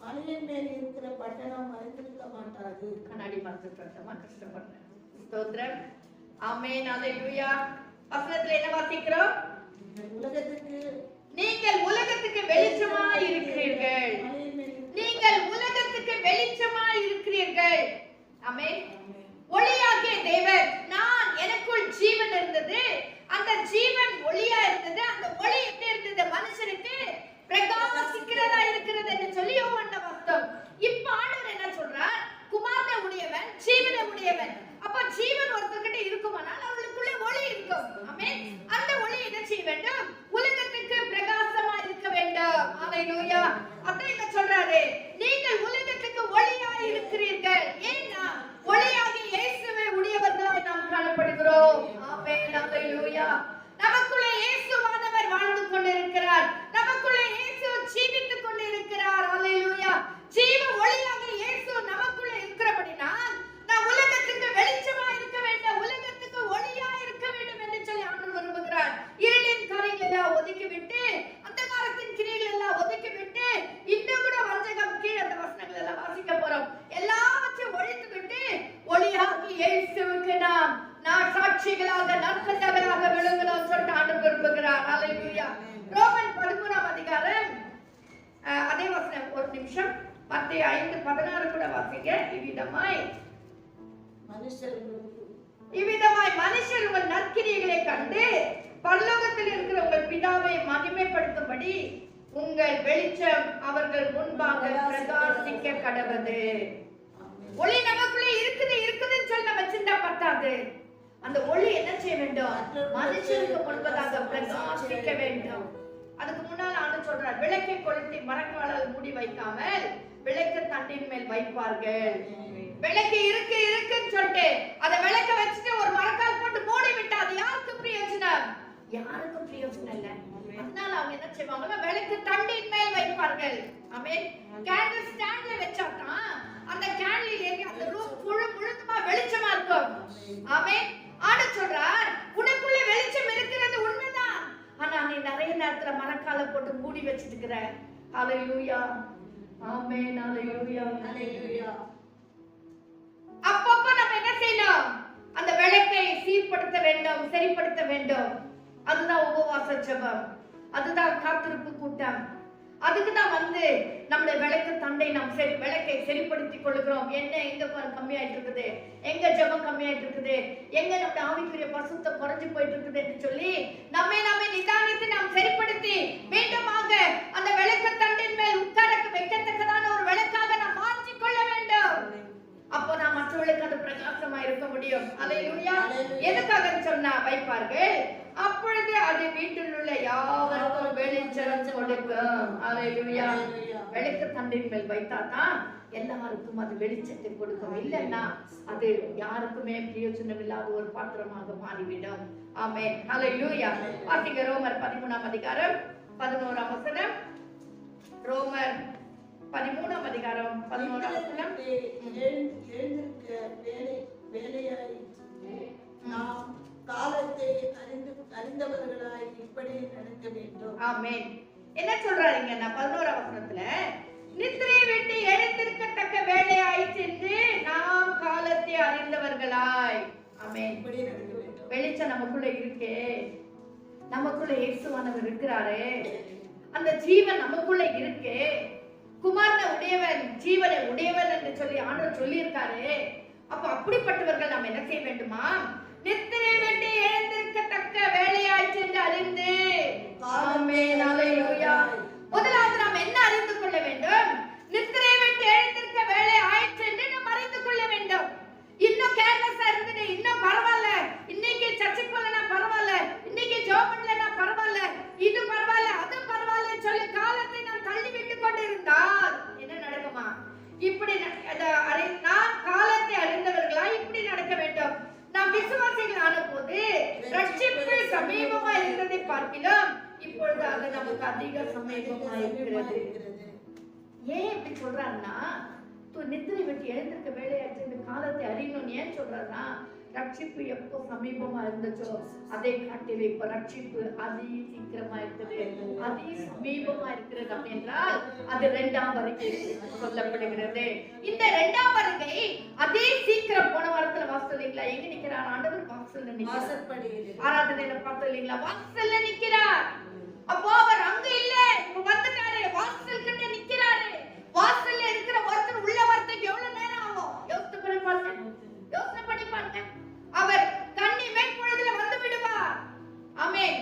B: மலையின் மேல் இருக்கிற பட்டணம் மறைந்திருக்க மாட்டாது.
A: கண்ணாடி பார்த்துட்டோமா? கஷ்டப்படுறேன். ஸ்தோத்திரம். ஆமென். ஹல்லேலூயா. வசனத்துல என்ன வாசிக்கிறோம்?
B: உலகத்துக்கு
A: நீங்கள் உலகத்துக்கு வெளிச்சமாய் இருக்கிறீர்கள், நீங்கள் உலகத்துக்கு வெளிச்சமாய் இருக்கிறீர்கள். ஆமென். ஒளியாகிய தேவன், நான் எனக்குள் ஜீவன் இருந்தது, அந்த ஜீவன் ஒளியா இருந்தது. அந்த ஒளி எப்படி இருந்தது? மனுஷனுக்கு பிரகாசிக்கிறதா இருக்கிறது என்று சொல்லி யோவான்ல வாசித்தோம். இப்ப ஆண்டவர் என்ன சொல்றார்? குமாரனை உடையவன், ஜீவனை உடையவன். அப்ப ஜீவன் ஒருத்தர்கிட்ட இருக்குமானால் அவளுக்குள்ளே ஒளி இருக்கும். ஆமென். அந்த ஒளி என்ன செய்ய வேண்டும்? உலகத்துக்கு பிரகாசமா இருக்க வேண்டும். ஹல்லேலூயா. அதான் இங்க சொல்றாரு, நீங்கள் உலகத்துக்கு ஒளியாய் இருக்கிறீர்கள். ஏன்னா ஒளியாகிய இயேசுவை உடையவர்களாய் நாம் காணப்படுகிறோம். ஆமென். ஹல்லேலூயா. நமக்குள்ளே இயேசுவானவர் வாழ்ந்து கொண்டிருக்கிறார், நமக்குள்ளே இயேசு ஜீவித்துக் கொண்டிருக்கிறார். ஹல்லேலூயா. ஜீவ ஒளியாகிய இயேசு நமக்குள்ளே இருக்கிறபடினால் நாம் உலகத்துக்கு வெளிச்சமா இருக்க வேண்டும், உலகத்துக்கு ஒளியா இருக்க வேண்டும் என்று சொல்லி ஆண்டவர் விரும்புகிறார். இருளின் காரியங்களை எல்லாம் ஒதுக்கிவிட்டு, அந்த காலத்தின் கிரியைகள் எல்லாம் ஒதுக்கிவிட்டு, இன்னும் கூட வஞ்சகம் கீழே அந்த வசனங்கள் எல்லாம் வாசிக்க போறோம். எல்லாவற்றையும் ஒழித்து விட்டு ஒளியாகிய இயேசுவுக்கு நாம் சாட்சிகளாக நற்கண்டவராக விளங்கணும் சொல்லிட்டு ஆண்டவர் விரும்புகிறார். ஹல்லேலூயா. ரோமன் 13ஆம் அதிகாரம் அதே வசனம் ஒரு நிமிஷம். மத்தேயு 5:16 கூட வாசிங்க. இவ்விதமாய் மனுஷர் உங்கள் நற்கிரியைகளை கண்டு பரலோகத்தில் இருக்கிற உங்கள் பிதாவை மகிமைப்படுத்தும்படி உங்கள் வெளிச்சம் அவர்கள் முன்பாக பிரகாசிக்க கடவுது. ஒளி நமக்குள்ளே இருக்குதுன்னு சொல்லி நம்ம சின்ன பத்தாது. அந்த ஒளி என்ன செய்ய வேண்டும்? மனுஷனுக்கு முன்பதாக பிரகாசிக்க வேண்டும். அதுக்கு முன்னால் ஆண்டு சொல்றார், விளக்கை கொளுத்தி மரக்காலால் மூடி வைக்காமல் விளக்கு தண்டின் மேல் வைப்பார்கள். விளக்கு இருக்குன்னு சொல்லிட்டு அதை விளக்க வச்சுட்டு ஒரு மரக்கால் போட்டு மூடி விட்டா அது யாருக்கு பிரயோஜனம்? யாருக்கும் பிரயோஜனம் இல்ல. அதனால அவங்க என்ன செய்வாங்கன்னா விளக்கு தண்டின் மேல் வைப்பார்கள். ஆமென். கேண்டில் ஸ்டாண்ட்ல வச்சாதான் அந்த கேண்டில் ஏறி அந்த ரூம் முழுதுமா வெளிச்சமா இருக்கும். ஆமென். ஆண்டு சொல்றார், உனக்குள்ள வெளிச்சம் இருக்கிறது உண்மைதான், ஆனா நீ நிறைய நேரத்துல மரக்கால போட்டு மூடி வச்சிட்டு இருக்கிற. ஹalleluya. ஆமென். ஹalleluya.
B: ஹalleluya.
A: அப்பப்ப நம்ம என்ன செய்யணும்? அந்த விளக்கை சீர்படுத்த வேண்டும், சரிப்படுத்த வேண்டும். அதுதான் உபவாச ஜெபம், அதுதான் காத்திருப்பு கூட்டம். அதுக்குதான் நம்முடைய விளக்கு தண்டை நாம் விளக்கை சரிப்படுத்திக் கொள்கிறோம். என்ன எங்க கம்மியாயிட்டு இருக்குது, எங்க ஜெபம் கம்மியாயிட்டு இருக்குது, எங்க நம்முடைய ஆவிக்குரிய பரிசுத்தம் குறைஞ்சு போயிட்டு இருக்குது என்று சொல்லி நம்மை நிதானித்து நாம் சரிப்படுத்தி மீண்டுமாக அந்த விளக்கு தண்டின் மேல் உட்கார வைக்கத்தக்கதான ஒரு விளக்காக நாம் மாற்றிக் கொள்ள வேண்டும். அப்போ நான் மற்றவர்களுக்கு அது பிரகாசமா இருக்க முடியும். ஹalleluya. எதுக்காக சொன்னா வைப்பார்கள், அப்பொழுது அது வீட்டில் உள்ள யாவருக்கும் வெளிச்சம் கொடுக்கும். ஹalleluya. விளக்கு தண்டின் மேல் வைத்தாதான் எல்லாருக்கும் அது வெளிச்சத்தை கொடுக்கும். இல்லைன்னா அது யாருக்குமே பிரயோஜனம் இல்லாத ஒரு பாத்திரமாக மாறிவிடும். ஆமென். ஹalleluya. வாசிங்க ரோமர் 13ஆம் அதிகாரம் 11ஆம் வசனம். ரோமர் 13ஆம் அதிகாரம் 11ஆம் வசனம்.
B: எழுந்திருக்க வேலையாய் நாம் காலத்தை அறிந்தவர்களாய் இப்படி நடக்க வேண்டும்.
A: ஆமென். என்ன சொல்றாருங்க? நான் 11ஆம் வசனத்துல நித்திரையை விட்டு எழுந்திருக்கத்தக்க வேலையாயிற்று என்று நாம் காலத்தை அறிந்தவர்களாய். ஆமென்.
B: இப்படி நடக்க வேண்டும்.
A: வெளிச்சம் நமக்குள்ள இருக்கே, நமக்குள்ள இயேசுவானவர் இருக்கிறாரே, அந்த ஜீவன் நமக்குள்ள இருக்கே, குமாரனை உடையவன் ஜீவனை உடையவன் என்று சொல்லி ஆண்டவர் சொல்லி இருக்காரு. அப்ப அப்படிப்பட்டவர்கள் நாம் என்ன செய்ய வேண்டுமா? நித்திரை விட்டு எழுந்திருக்கத்தக்க வேலையாயிற்று என்று அறிந்து. ஆமென். ஹalleluya. முதலாவது நாம் என்ன அறிந்து கொள்ள வேண்டும்? நித்திரை விட்டு எழுந்திருக்க வேலை ஆயிற்று என்று நாம் அறிந்து கொள்ள வேண்டும். இன்னும் கேர்லெஸ்ஸா இருந்தது, இன்னும் பரவாயில்ல, இன்னைக்கு சர்ச்சுக்கு போலனா பரவாயில்ல, இன்னைக்கு ஜாப் பண்ணலனா பரவாயில்ல, இது பரவாயில்ல, அது பரவாயில்ல சொல்லி காலத்தை நாம் தள்ளி விட்டு கொண்டு இருந்தால் என்ன நடக்குமா? இப்படி நாம் காலத்தை அறிந்தவர்களா இப்படி நடக்க வேண்டும். நாம் விசுவாசிகள் ஆன போது ரட்சிப்பு சமீபமா இருந்ததை பார்க்கிறோம். இப்பொழுது அது நமக்கு அதிக சமீபமா இருக்கிறது. ஏன் இப்படி சொல்றாருன்னா, நித்திரை விட்டு எழுந்திருக்க வேலையாச்சு இந்த காலத்தை அறியணும்னு ஏன் சொல்றாருன்னா, ரட்சிப்பு எப்போ சமீபமா இருந்துச்சோ அதை காட்டில இப்ப ரட்சிப்பு அதி சீக்கிரமா இருக்குது, அதி சமீபமா இருக்கிறது. அப்படின்றால் அது 2ஆம் வருகை சொல்லப்படுகிறது. இந்த 2ஆம் வருகை அதே சீக்கிரம். போன வாரத்துல வாசல் இல்லைங்களா, எங்க நிக்கிறார் ஆண்டவர்? வாசல்ல நிக்கிறார். ஆராதனையில பார்த்தோம் இல்லைங்களா, வாசல்ல நிக்கிறார். அப்போ அவர் அங்க இல்ல, இப்ப வந்துட்டாரு, வாசல் கிட்ட நிக்கிறாரு. வாசல்ல இருக்கிற ஒருத்தர் உள்ள வரதுக்கு எவ்வளவு நேரம் ஆகும்? யோசனை பண்ணி பாருங்க. அவர் கண்ணி மேற்பொழுதுல வந்து விடுவார். ஆமென்.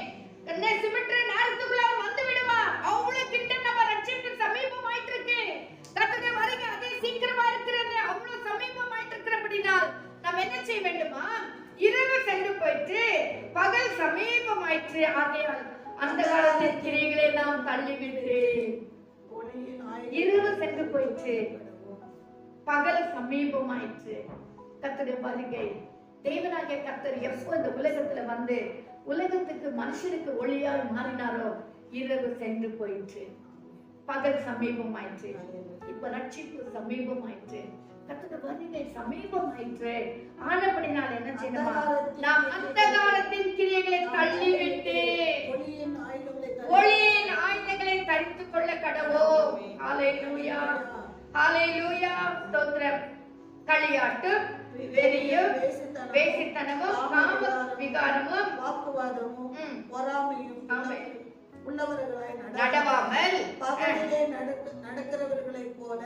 A: கண்ணை சிமிட்ற நேரத்துக்குள்ள அவர் வந்து விடுவார். அவ்வளவு கிட்ட நம்ம ரட்சிப்பு சமீபமாயிட்டு இருக்கு. கர்த்தருடைய வருகை அதே சீக்கிரமா இருக்கிறது, அவ்வளவு சமீபமாயிட்டு இருக்கிறபடினால் நாம் என்ன செய்ய வேண்டுமா? இரவு சென்று போயிட்டு பகல் சமீபமாயிற்று. ஆகையால் அந்த காலத்தின் கிரியைகளை நாம் தள்ளிவிட்டு, இரவு சென்று போயிற்று, பகல் சமீபமாயிற்று. கர்த்தருடைய வருகை, தேவனாகிய கர்த்தர் எப்போ இந்த உலகத்துல வந்து உலகத்துக்கு மனுஷனுக்கு ஒளியாய் மாறினாரோ இரவு சென்று போயிற்று, பகல் சமீபமாயிற்று. இப்ப ரட்சிப்பு சமீபமாயிற்று, கர்த்தருடைய வருகை சமீபமாயிற்று. ஆனபடினால் என்ன செய்யணுமா? நாம் அந்த காலத்தின் கிரியைகளை தள்ளிவிட்டு ஒளியின் ஆயுதங்களை தரித்துக் கொள்ள கடவோம். ஹalleluya. ஹalleluya. ஸ்தோத்திரம். களியாட்டும் வெறியும் வேசித்தனமும் காம விகாரமும்
B: வாக்குவாதமும் பொறாமையும் உள்ளவர்களாய்
A: நடவாமல்
B: பகலிலே நடக்கிறவர்களை போல.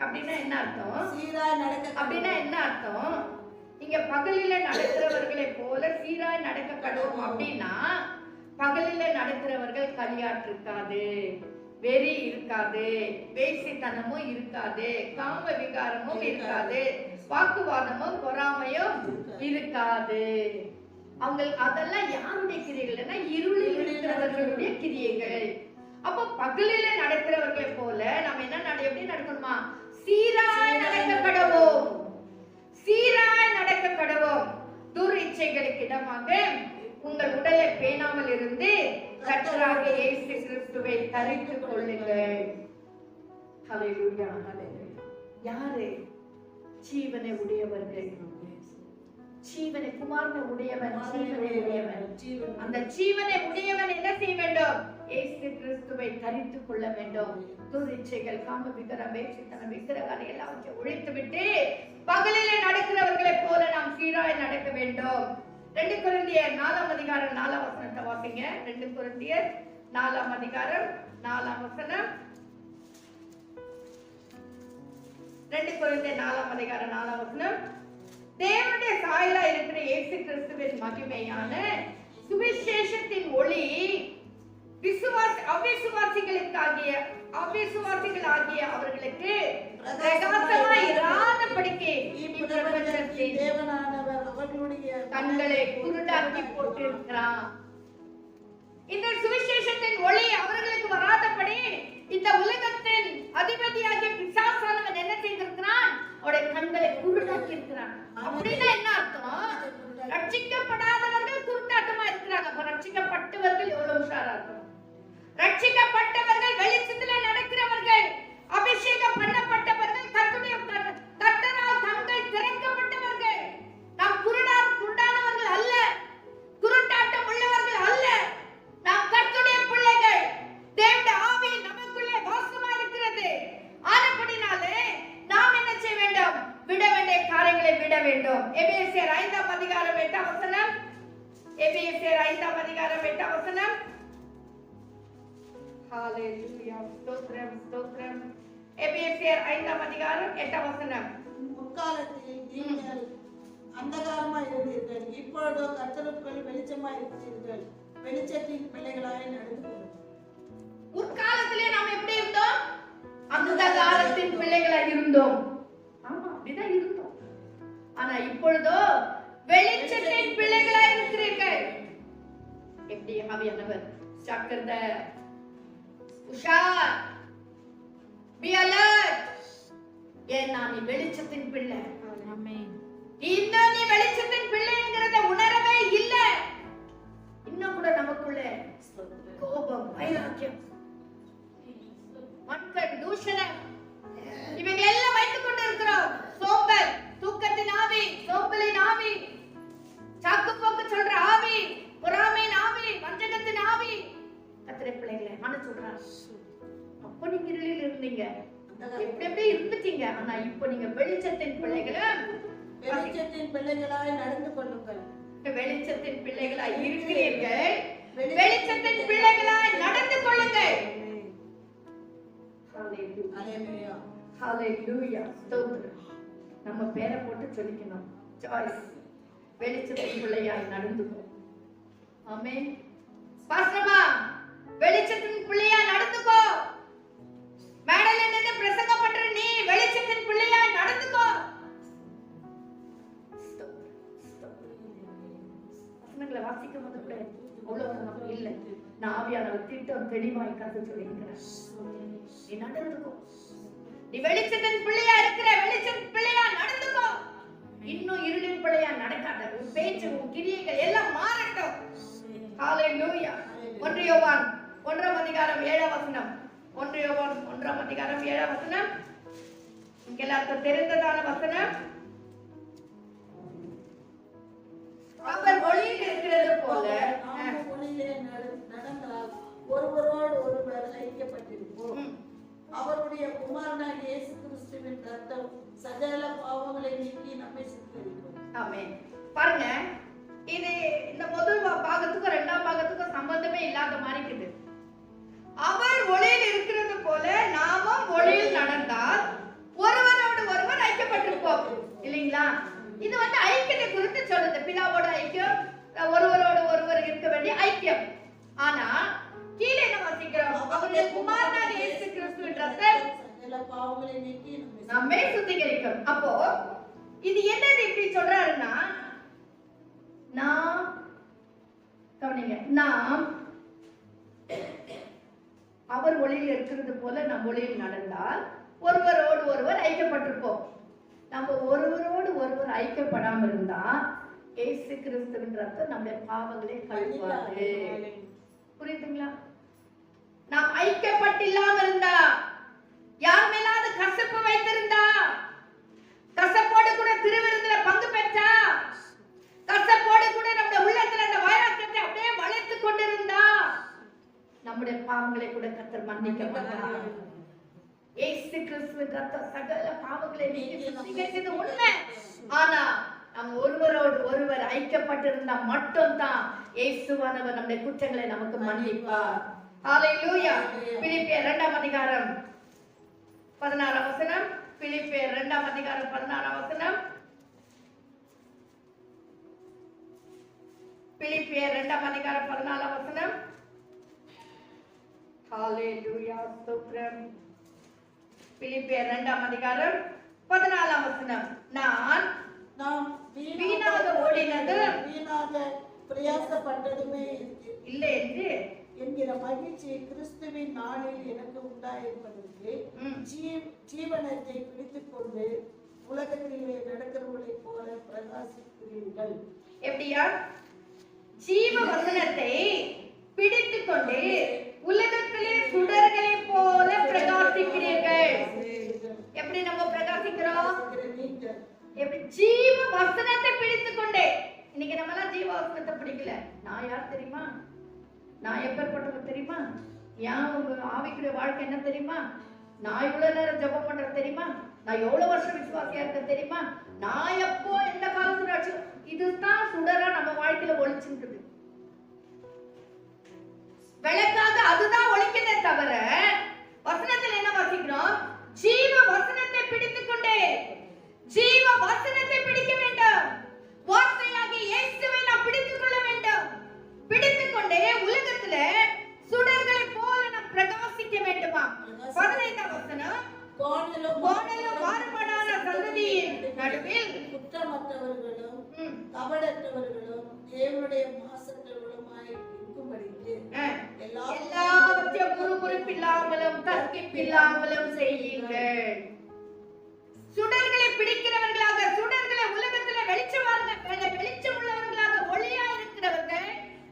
A: அப்படின்னா என்ன அர்த்தம்?
B: சீராய் நடக்க.
A: அப்படின்னா என்ன அர்த்தம்? இங்க பகலில நடக்கிறவர்களை போல சீராய் நடக்க கடவும். அப்படின்னா பகலில நடக்கிறவர்கள் களியாட்டு இருக்காது, வெறி இருக்காது, வேசித்தனமும் இருக்காது, காம விகாரமும் இருக்காது, வாக்குவாதமும் பொறாமையும் இருக்காது. அவங்க அதெல்லாம் யாருடைய கிரியைகள்னா இருளில் இருக்கிறவர்களுடைய கிரியைகள். அப்ப பகலில நடக்கிறவர்களை போல நம்ம என்ன எப்படி நடக்கணுமா? சீராய் நடக்க கடவோம், சீராய் நடக்க கடவோம். துரிச்சைகளுக்கு இடமாக உங்கள் உடலை பேணாமல் இருந்து கர்த்தராகிய இயேசு கிறிஸ்துவை தரித்துக் கொள்ளுங்கள். ஹல்லேலூயா. யாரு? ஜீவனை உடையவர்கள். ஜீவனை குமாரனை உடையவன், ஜீவனை உடையவன். அந்த ஜீவனை உடையவன் என்ன செய்ய வேண்டும்? இயேசு கிறிஸ்துவை தரித்துக் கொள்ள வேண்டும். துரிச்சைகள், காம விகாரம், வேசித்தனம், விக்கிரகாரம் எல்லாவற்றையும் ஒழித்து விட்டு பகலிலே நடக்கிறவர்களை போல நாம் சீராய் நடக்க வேண்டும். 2 கொரிந்தியர் 4ஆம் அதிகாரம் 4ஆம் வசனத்தை வாசிங்க. 2 கொரிந்தியர் 4ஆம் அதிகாரம் 4ஆம் வசனம். 2 கொரிந்தியர் 4ஆம் அதிகாரம் 4ஆம் வசனம். தேவனுடைய சாயலா இருக்கிற இயேசு கிறிஸ்துவின் மகிமையான சுவிசேஷத்தின் ஒளி அவிசுவாசிகளாகிய அவர்களுக்கு பிரகாசமாய் இராதபடிக்கு
B: தேவனானவர் அவர்களுடைய
A: கண்களை குருடாக்கி போட்டிருக்கிறார். இந்த சுவிசேஷத்தின் ஒளி அவர்களுக்கு வராதபடி இந்த உலகத்தின் அதிபதியாகிய பிசாசானவன் என்ன செய்திருக்கிறான்? அவருடைய கண்களை குருடாக்கி இருக்கிறான். அப்படின்னா என்ன அர்த்தம்? ரட்சிக்கப்படாதவர்கள் குருட்டாட்டமா இருக்கிறாங்க. அப்ப ரட்சிக்கப்பட்டவர்கள் எவ்வளவு உஷாரா இருக்கும்? ரட்சிக்கப்பட்டவர்கள், வெளிச்சத்துல நடக்கிறவர்கள், அபிஷேகம் பண்ணப்பட்டவர்கள், கர்த்தரால் கண்கள் திறக்கப்பட்டவர்கள். நாம் குருடானவர்கள் அல்ல, குருட்டாட்டம் உள்ளவர்கள் அல்ல. நாம் கர்த்தருடைய பிள்ளைகள். தேவனுடைய ஆவி நமக்குள்ளே வாசமா இருக்கிறது. ஆனபடினாலே நாம் என்ன செய்ய வேண்டும்? விட வேண்டிய காரியங்களை விட வேண்டும். எபேசியர் 5ஆம் அதிகாரம் 8ஆம் வசனம். எபேசியர் 5ஆம் அதிகாரம் 8ஆம் வசனம். ஹalleluya. ஸ்தோத்திரம், ஸ்தோத்திரம். எபேசியர் 5ஆம் அதிகாரம் 8ஆம் வசனம்.
B: முற்காலத்தில் நீங்கள் அந்தகாரமாய் இருந்தீர்கள், இப்பொழுதோ கர்த்தருக்குள் வெளிச்சமாய் இருக்கிறீர்கள். வெளிச்சத்தின் பிள்ளைகளாய் நடந்து கொள்ளுங்கள்.
A: முற்காலத்திலே நாம் எப்படி இருந்தோம்? அந்தகாரத்தின் பிள்ளைகளாய் இருந்தோம். ஆமா, அப்படிதான் இருந்தோம். ஆனா இப்பொழுதோ வெளிச்சத்தின் பிள்ளைகளாய் இருக்கிறீர்கள். எப்படி ஆவியானவர் ஜாக்கிரதை, உஷார், be alert. ஏன்னா நீ வெளிச்சத்தின் பிள்ளை. ஆமென். இன்னும் நீ வெளிச்சத்தின் பிள்ளை என்கிறத உணரவே இல்ல. இன்னும் கூட நமக்குள்ள கோபம், வைராக்கியம், மன்கட், தூஷணம் இவைகள் எல்லாம் வைத்துக் கொண்டு இருக்கிறோம். சோம்பல், தூக்கத்தின் ஆவி, சோம்பலின் ஆவி, சாக்கு போக்கு சொல்ற ஆவி, பொறாமையின் ஆவி, வஞ்சகத்தின் ஆவி. கர்த்தருடைய பிள்ளைகளே, ஆண்டவர் சொல்றார், அப்ப நீங்க இருளில் இருந்தீங்க, எப்படி இருந்துட்டீங்க. ஆனா இப்போ நீங்க வெளிச்சத்தின் பிள்ளைகளும்
B: வெளிச்சத்தின் பிள்ளைகளாய் நடந்து கொள்ளுங்கள்.
A: வெளிச்சத்தின் பிள்ளைகளாய் இருக்கிறீர்கள். வெளிச்சத்தின் பிள்ளைகளாய் நடந்து கொள்ளுங்கள். ஹalleluya, ஹalleluya. ஸ்தோத்திரம். நம்ம பேரை போட்டு சொல்லிக்கணும். சாய்ஸ், வெளிச்சத்தின் பிள்ளையாய் நடந்துக்கோ. ஆமென். பாஸ்டர்மா, வெளிச்சத்தின் பிள்ளையாய் நடந்துக்கோ. மேடையில நின்று பிரசங்கம் பண்ற நீ வெளிச்சத்தின் பிள்ளையாய் நடந்துக்கோ. வசனங்களை வாசிக்கும் போது கூட அவ்வளவு நமக்கு இல்லை. நான் ஆவியானவர் திட்டம் தெளிவாய் கருத்து சொல்லியிருக்கிறேன். நீ நடந்துக்கோ. நீ வெளிச்சத்தின் பிள்ளையா இருக்கிற, வெளிச்சத்தின் பிள்ளையா நடந்துக்கோ. இன்னும் இருளின் பிள்ளையா நடக்காத. உன் பேச்சு, உன் கிரியைகள் எல்லாம் மாறட்டும். ஹalleluya. 1 யோவான் 1ஆம் அதிகாரம் 7ஆம் வசனம். 1 யோவான் 1ஆம் அதிகாரம் 7ஆம் வசனம். எல்லாருக்கும் தெரிந்ததான வசனம். அவர் ஒளியில் இருக்கிறது போல
B: நாம் ஒளியிலே நடந்தால் ஒருவரோடு ஒருவர் ஐக்கியப்பட்டிருப்போம். அவருடைய குமாரனாகிய இயேசு கிறிஸ்துவின் ரத்தம் சகல பாவங்களை நீக்கி நம்மை சுத்திகரிக்கும்.
A: ஆமென். பாருங்க, இது இந்த முதல் பாகத்துக்கும் 2ஆம் பாகத்துக்கும் சம்பந்தமே இல்லாத மாதிரி இருக்குது. அவர் ஒளியில் இருக்கிறது போல நாமும் ஒளியில் நடந்தால் ஒருவரோடு ஒருவர் ஐக்கியப்பட்டிருப்போம். இல்லைங்களா? இது ஐக்கியத்தை குறித்து சொல்லுது. பிதாவோட ஐக்கியம், ஒருவரோடு ஒருவர் இருக்க வேண்டிய ஐக்கியம். ஆனா கீழே என்ன வாசிக்கிறோம்? அவருடைய குமாரனாகிய இயேசு கிறிஸ்துவின் ரத்தம்
B: சகல பாவங்களை நீக்கி
A: நம்மை சுத்திகரிக்கும். அப்போ இது என்னது இப்படி சொல்றாருன்னா, நாம் கவனிங்க, நாம் அவர் ஒளியில் இருக்கிறது போல நம் ஒளியில் நடந்தால் ஒருவரோடு ஒருவர் ஐக்கியப்பட்டிருப்போம். நம்ம ஒருவரோடு ஒருவர் ஐக்கியப்படாம இருந்தா இயேசு கிறிஸ்துவின் ரத்தம் நம்முடைய பாவங்களை கழுவாது. புரியுதுங்களா? நாம் ஐக்கியப்பட்டில்லாம இருந்தா, யார் மேலாவது கசப்பு வைத்திருந்தா, கசப்போடு கூட திருவிருந்துல பங்கு பெற்றா, கசப்போடு கூட நம்முடைய உள்ளத்துல அந்த வைராக்கியத்தை அப்படியே வளைத்து கொண்டிருந்தா, நம்முடைய பாவங்களை கூட கர்த்தர் மன்னிக்க மாட்டார். இயேசு கிறிஸ்துவின் ரத்தம் சகல பாவங்களை நீக்கி சுத்திகரிக்கிறது உண்மை. ஆனா நம்ம ஒருவரோடு ஒருவர் ஐக்கியப்பட்டிருந்தா மட்டும்தான் இயேசுவானவர் நம்முடைய குற்றங்களை நமக்கு மன்னிப்பார். ஹalleluya. பிலிப்பியர் 2ஆம் அதிகாரம் 16ஆம் வசனம். பிலிப்பியர் 2ஆம் அதிகாரம் 16ஆம் வசனம். பிலிப்பியர் 2ஆம் அதிகாரம் 14ஆம் வசனம். ஹalleluya. ஸ்தோத்திரம். பிலிப்பியர் 2ஆம் அதிகாரம் 14ஆம் வசனம். நாம் வீணாக ஓடினது,
B: வீணாக பிரயாசப்பட்டதுமே
A: இல்லை என்று
B: என்கிற மகிழ்ச்சி கிறிஸ்துவின் நாளில் எனக்கு உண்டாயிருப்பதற்கு ஜீவனத்தை பிடித்துக் கொண்டு உலகத்திலே நடக்கிறவர்களைப் போல பிரகாசிக்கிறீர்கள்.
A: எப்படியா? ஜீவ வசனத்தை பிடித்துக் கொண்டு உலகத்திலே சுடர்களை போல பிரகாசிக்கிறீர்கள். எப்படி நம்ம பிரகாசிக்கிறோம்? எப்படி? ஜீவ வசனத்தை பிடித்துக் கொண்டே. இன்னைக்கு நம்ம எல்லாம் ஜீவ வசனத்தை பிடிக்கல. நான் யார் தெரியுமா? நான் எப்பேற்பட்டவங்க தெரியுமா? ஏன் ஆவிக்குரிய வாழ்க்கை என்ன தெரியுமா? நான் இவ்வளவு நேரம் ஜெபம் பண்றது தெரியுமா? நான் எவ்வளவு வருஷம் விசுவாசியா இருக்க தெரியுமா? நான் எப்போ எந்த காலத்துல ஆச்சு? இதுதான் சுடரா நம்ம வாழ்க்கையில ஒளிச்சுன்றது. விளக்காக அதுதான் ஒளிக்கிறதே தவிர வசனத்தில் என்ன வாசிக்கிறோம்? ஜீவ வசனத்தை பிடித்துக் கொண்டே. ஜீவ வசனத்தை பிடிக்க வேண்டும். வார்த்தையாகிய இயேசுவை நாம் பிடித்துக் கொள்ள வேண்டும். பிடித்துக் கொண்டே உலகத்துல சுடர்களை போல நாம் பிரகாசிக்க வேண்டுமா? 15ஆம் வசனம். கோணலும் மாறுபாடான சந்ததியின் நடுவில்
B: குற்றமற்றவர்களும் கபடற்றவர்களும் தேவனுடைய மாசற்றவர்களுமாய் இருக்கும்படிக்கு
A: எல்லாவற்றையும் முறுமுறுப்பில்லாமலும் தர்க்கிப்பில்லாமலும் செய்யுங்கள். சுடர்களை பிடிக்கிறவர்களாக, சுடர்களை உலகத்துல வெளிச்சம் உள்ளவர்களாக, ஒளியா இருக்கிறவர்கள்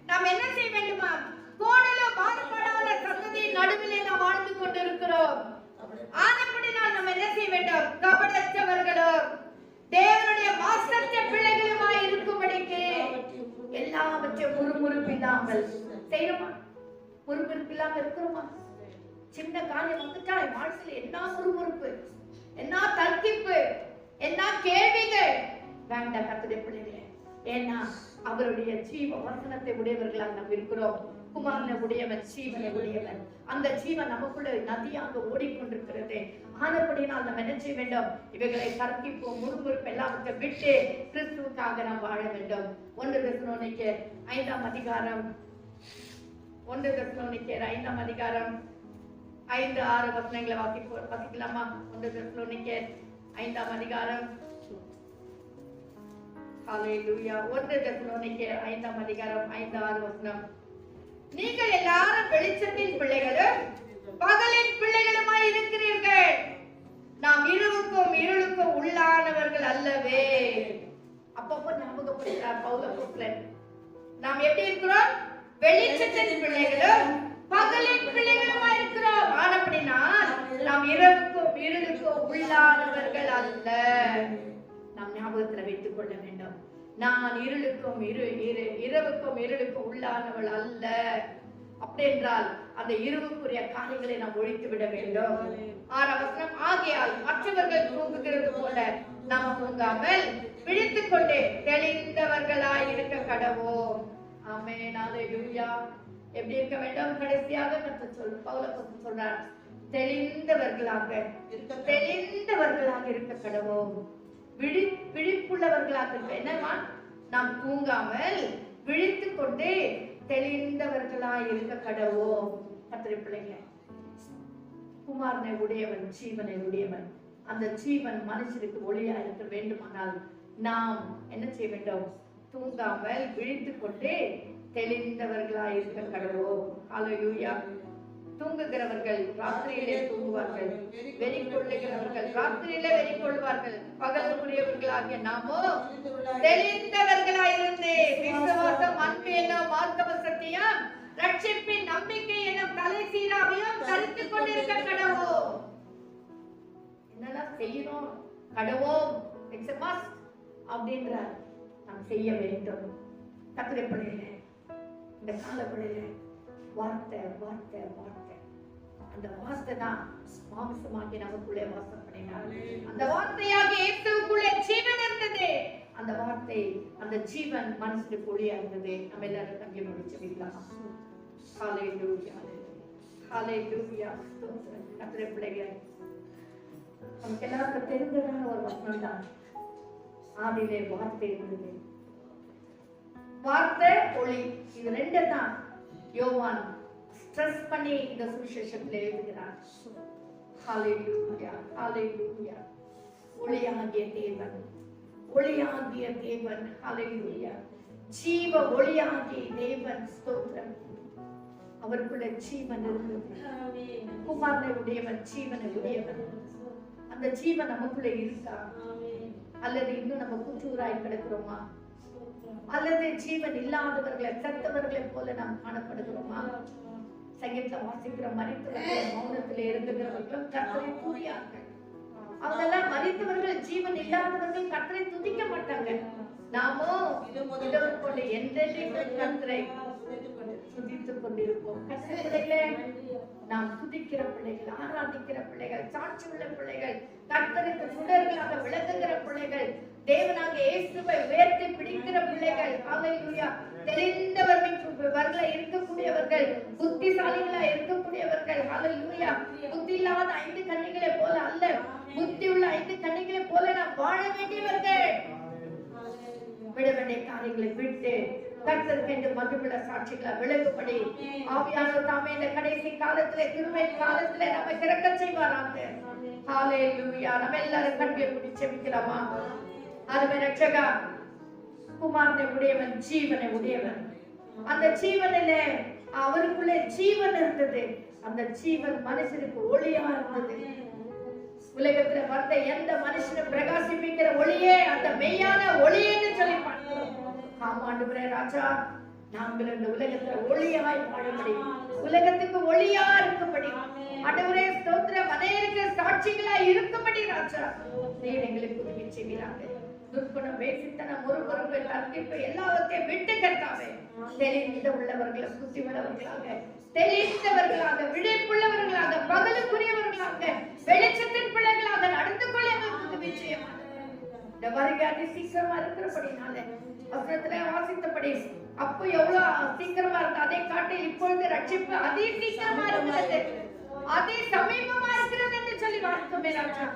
A: நாம் என்ன செய்ய வேண்டுமா? கோணலும் மாறுபாடான சந்ததியின் நடுவிலே நாம் வாழ்ந்து கொண்டிருக்கிறோம். ஆனபடினால் நாம் என்ன செய்ய வேண்டும்? கபடற்றவர்களும் தேவனுடைய மாசற்ற பிள்ளைகளுமாய் இருக்கும்படிக்கு எல்லாவற்றையும் முறுமுறுப்பில்லாமல் செய்யணுமா? முறுமுறுப்பில்லாம இருக்கிறோமா? சின்ன காரியம் வந்துட்டா வாழ்க்கையில என்ன முறுமுறுப்பு, என்ன தர்க்கிப்பு, என்ன கேள்விகள் வேண்டாம் கர்த்தருடைய பிள்ளைகளே. ஏன்னா அவருடைய ஜீவ வசனத்தை உடையவர்களாக நாம் இருக்கிறோம். குமாரனை உடையவன் ஜீவனை உடையவன். அந்த ஜீவன் நமக்குள்ள நதியாக ஓடிக்கொண்டிருக்கிறது. ஆனபடினால் நாம் என்ன செய்ய வேண்டும்? இவைகளை தர்க்கிப்போம், முறுமுறுப்பு எல்லாவற்றை விட்டு கிறிஸ்துவுக்காக நாம் வாழ வேண்டும். 1 தெசலோனிக்கேயர் 5ஆம் அதிகாரம் 1 தெசலோனிக்கேயர் 5ஆம் அதிகாரம் 5-6 வசனங்களை வாசிக்கலாமா? 1 தெசலோனிக்கேயர் 5ஆம் அதிகாரம். ஹalleluya. 1 தெசலோனிக்கேயர் 5ஆம் அதிகாரம் 5-6 வசனம். நீங்கள் எல்லாரும் வெளிச்சத்தின் பிள்ளைகளும் பகலின் பிள்ளைகளுமாய் இருக்கிறீர்கள். நாம் இருளுக்கும் உள்ளானவர்கள் அல்லவே. அப்பப்போ ஞாபகப்படுத்துறார் பவுல் அப்போஸ்தலன். நாம் எப்படி இருக்கிறோம்? வெளிச்சத்தின் பிள்ளைகளும் பகலின் பிள்ளைகளுமாய் இருக்கிறோம். ஆனபடினா நாம் இருளுக்கும் உள்ளானவர்கள் அல்ல. நாம் ஞாபகத்துல வைத்துக் கொள்ள வேண்டும். நான் இரவுக்கும் உள்ளானவள் அல்ல. அப்படி என்றால் அந்த இருவுக்குரிய காரியங்களை நாம் ஒழித்து விட வேண்டும். 6ஆம் வசனம். ஆகையால் மற்றவர்கள் தூங்குகிறது போல நாம் தூங்காமல் விழித்துக் கொண்டே தெளிந்தவர்களாய் இருக்க கடவோம். ஆமென். ஹalleluya. எப்படி இருக்க வேண்டும்? கடைசியாக பவுல் சொல்றார், தெளிந்தவர்களாக இருக்க கடவோம். விழிப்புள்ளவர்களாக இருக்க. என்னமா? நாம் தூங்காமல் விழித்துக் கொண்டே தெளிந்தவர்களாய் இருக்க கடவோம். கர்த்தருடைய பிள்ளைகளே, குமாரனை உடையவன் ஜீவனை உடையவன். அந்த ஜீவன் மனுஷனுக்கு ஒளியா இருக்க வேண்டுமானால் நாம் என்ன செய்ய வேண்டும்? தூங்காமல் விழித்துக் கொண்டே தெளிந்தவர்களாய் இருக்க கடவோம். ஹல்லேலூயா. தூங்குகிறவர்கள் ராத்திரியிலே தூங்குவார்கள், வெறி கொள்ளுகிறவர்கள் ராத்திரியிலே வெறி கொள்வார்கள். பகலுக்குரியவர்களாகிய நாமோ தெளிந்தவர்களாயிருந்து விசுவாசம், அன்பு என்னும் மார்க்க சத்தியம், ரட்சிப்பின் நம்பிக்கை என்னும் தலை சீராவையும் தரித்துக் கொண்டிருக்க கடவோம். என்னெல்லாம் செய்யணும் கடவோம் அப்படின்ற நாம் செய்ய வேண்டும். கத்திரை பிள்ளைகளே, இந்த கால பிள்ளைகளே, வார்த்தை வார்த்தை வார்த்தை, அந்த வார்த்தை தான் மாம்சமாகி நமக்குள்ளே வாசம் பண்ணினார். அந்த வார்த்தையாக இயேசுவுக்குள்ளே ஜீவன் இருந்தது. அந்த வார்த்தை, அந்த ஜீவன் மனசுக்கு ஒளியா இருந்தது. நம்ம எல்லாரும் தங்கி முடிச்சு வைக்கலாம். ஹல்லேலூயா, ஹல்லேலூயா. கத்திரை பிள்ளைகளே, நமக்கு எல்லாருக்கும் தெரிந்ததான ஒரு வசனம் தான், ஆதியிலே வார்த்தை இருந்தது, வார்த்தை ஒளி. இது ரெண்டு தான் யோவான் ஸ்ட்ரெஸ் பண்ணி இந்த சுவிசேஷத்தில் எழுதுகிறார். ஹல்லேலூயா, ஹல்லேலூயா. ஒளியாகிய தேவன், ஒளியாகிய தேவன், ஹல்லேலூயா. ஜீவ ஒளியாகிய தேவன், ஸ்தோத்திரம். அவருக்குள்ள ஜீவன் இருந்தது. குமாரனை உடையவன், ஜீவனை உடையவன். அந்த ஜீவன் நமக்குள்ள இருக்கா? அல்லது இன்னும் நம்ம குற்றூராய் கிடக்கிறோமா? அல்லது ஜீவன் இல்லாதவர்களை, செத்தவர்களை போல நாம் காணப்படுகிறோமா? சங்கீதத்தை வாசிக்கிற மரித்தவர்கள், மௌனத்தில் இருந்துகிறவர்களும் கர்த்தரை துதியார்கள். அவங்கெல்லாம் மரித்தவர்கள், ஜீவன் இல்லாதவர்கள் கர்த்தரை துதிக்க மாட்டாங்க. நாமோ இதவர் கொண்டு என்றென்றைக்கும் கர்த்தரை துதித்துக் கொண்டிருப்போம். கர்த்தர் பிள்ளைகளே, நாம் துதிக்கிற பிள்ளைகள், ஆராதிக்கிற பிள்ளைகள், சாட்சி உள்ள பிள்ளைகள், கர்த்தருக்கு சுடர்களாக விளங்குகிற பிள்ளைகள், தேவனாக இயேசுவை உயர்த்தி பிடிக்கிற பிள்ளைகள். ஹல்லேலூயா. தெரிந்தவர்கள் இருக்கக்கூடியவர்கள், புத்திசாலிகளா இருக்கக்கூடியவர்கள். ஹல்லேலூயா. புத்தி இல்லாத 5 கன்னிகளை போல அல்ல, புத்தி உள்ள 5 கன்னிகளை போல நாம் வாழ வேண்டியவர்கள். விட வேண்டிய காரியங்களை விட்டு கர்த்தருக்கு என்று மகிமையுள்ள சாட்சிகளை விளங்கும்படி ஆவியானவர் தாமே இந்த கடைசி காலத்திலே, கிருபை காலத்திலே நம்மை திறக்க செய்வாராக. ஹல்லேலூயா. நம்ம எல்லாரும் கண்களை மூடி ஜெபிக்கலாமா? அருமை ரட்சகா, குமாரனை உடையவன், ஜீவனை உடையவன். அந்த ஜீவனிலே அவருக்குள்ளே ஜீவன் இருந்தது. அந்த ஜீவன் மனுஷனுக்கு ஒளியா இருந்தது. உலகத்துல வந்த எந்த மனுஷனும் பிரகாசிப்பிக்கிற ஒளியே அந்த மெய்யான ஒளி என்று சொல்லி பார்க்கிறோம். ஆமாண்டவரே ராஜா, நாங்கள் இந்த உலகத்துல ஒளியாய் வாழும்படி, உலகத்துக்கு ஒளியா இருக்கும்படி, ஆண்டவரே ஸ்தோத்திரம், அநேகருக்கு சாட்சிகளாய் இருக்கும்படி ராஜா நீர் எங்களுக்கு உதவி செய்வீராக. துர்க்குணம், வேசித்தனம், முறுமுறுப்பு, தர்க்கிப்பு எல்லாவற்றையும் விட்டு கர்த்தாவே தெளிந்த உள்ளவர்களாக, புத்தி உள்ளவர்களாக, தெளிந்தவர்களாக, விழிப்புள்ளவர்களாக, பகலுக்குரியவர்களாக, வெளிச்சத்தின் பிள்ளைகளாக நடந்து கொள்ள எங்களுக்கு உதவி செய்ய மாட்டோம். இந்த வருகை அதி சீக்கிரமா இருக்கிறபடினால வசனத்திலே வாசித்தபடி அப்போ எவ்வளவு சீக்கிரமா இருக்கு, அதை காட்டில் இப்பொழுது ரட்சிப்பு அதி சீக்கிரமா இருக்கிறது, அதி சமீபமா இருக்கிறது என்று சொல்லி வாசித்தோமே ராஜா.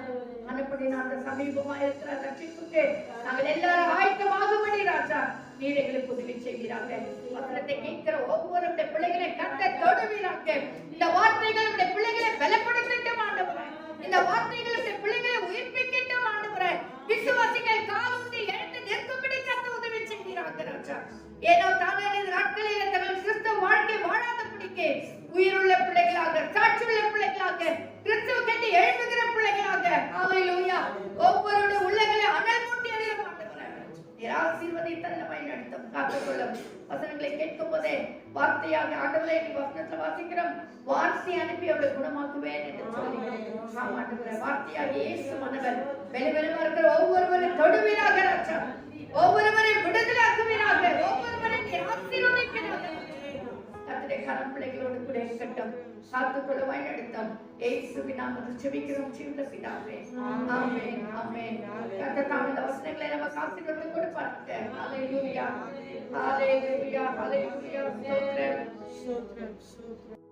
A: அனுப்படினா அந்த சமீபமா இருக்கிற ரட்சிப்புக்கு நாங்கள் எல்லாரும் ஆயத்தமாகும்படி ராஜா நீர் எங்களுக்கு உதவி செய்வீராக. வசனத்தை கேட்கிற ஒவ்வொரு பிள்ளைகளை கர்த்தர் தொடுவீராக. இந்த வார்த்தைகள் பிள்ளைகளை பலப்படுத்தட்டும் ஆண்டவரே. இந்த வார்த்தைகள் பிள்ளைகளை உயிர்ப்பிக்கட்டும் ஆண்டவரே. விசுவாசிகள் காலூன்றி எழுந்து நிற்கும்படி கர்த்தர் உதவி செய்வீராக ராஜா. ஏனோ தானே நாட்களில் தங்கள் கிறிஸ்தவ வாழ்க்கை வாழாதபடிக்கு உயிருள்ள பிள்ளைகளாக, சாட்சியுள்ள பிள்ளைகளாக, கிறிஸ்துவுக்கென்று எழுதுகிற பிள்ளைகளாக, ஹல்லேலூயா, ஒவ்வொருடைய உள்ளங்களை அனல் மூட்டி எறிய மாட்டவரே நீர் ஆசீர்வதித்து நம்மை நடத்தும் காத்துக்கொள்ளும். வசனங்களை கேட்கும் போதே வார்த்தையாக ஆண்டவரே நீ வசனத்துல வாசிக்கிறோம், வார்த்தை அனுப்பி அவளை குணமாக்குவேன் என்று சொல்லி ஆண்டவரே வார்த்தையாக இயேசு மனவர் வெளிவெளிமா இருக்கிற ஒவ்வொருவரும் தொடுவீராக ராஜா, ஒவ்வொருவரையும் விடுதலாக்குவீராக, ஒவ்வொருவரையும் நீர் ஆசீர்வதிப்பீராக. கர்த்தரே கரம் பிள்ளைகளோடு கூட இருக்கட்டும், காத்துக்கொள்ள வழிநடத்தும். இயேசுவின் நாமத்தில் ஜெபிக்கிறோம் ஜீவனுள்ள பிதாவே, ஆமென், ஆமென். கர்த்தர் தாமே இந்த வசனங்களை நமக்கு ஆசீர்வாதம் கொடுப்பாராக. ஹல்லேலூயா, ஹல்லேலூயா, ஹல்லேலூயா. ஸ்தோத்திரம், ஸ்தோத்திரம், ஸ்தோத்திரம்.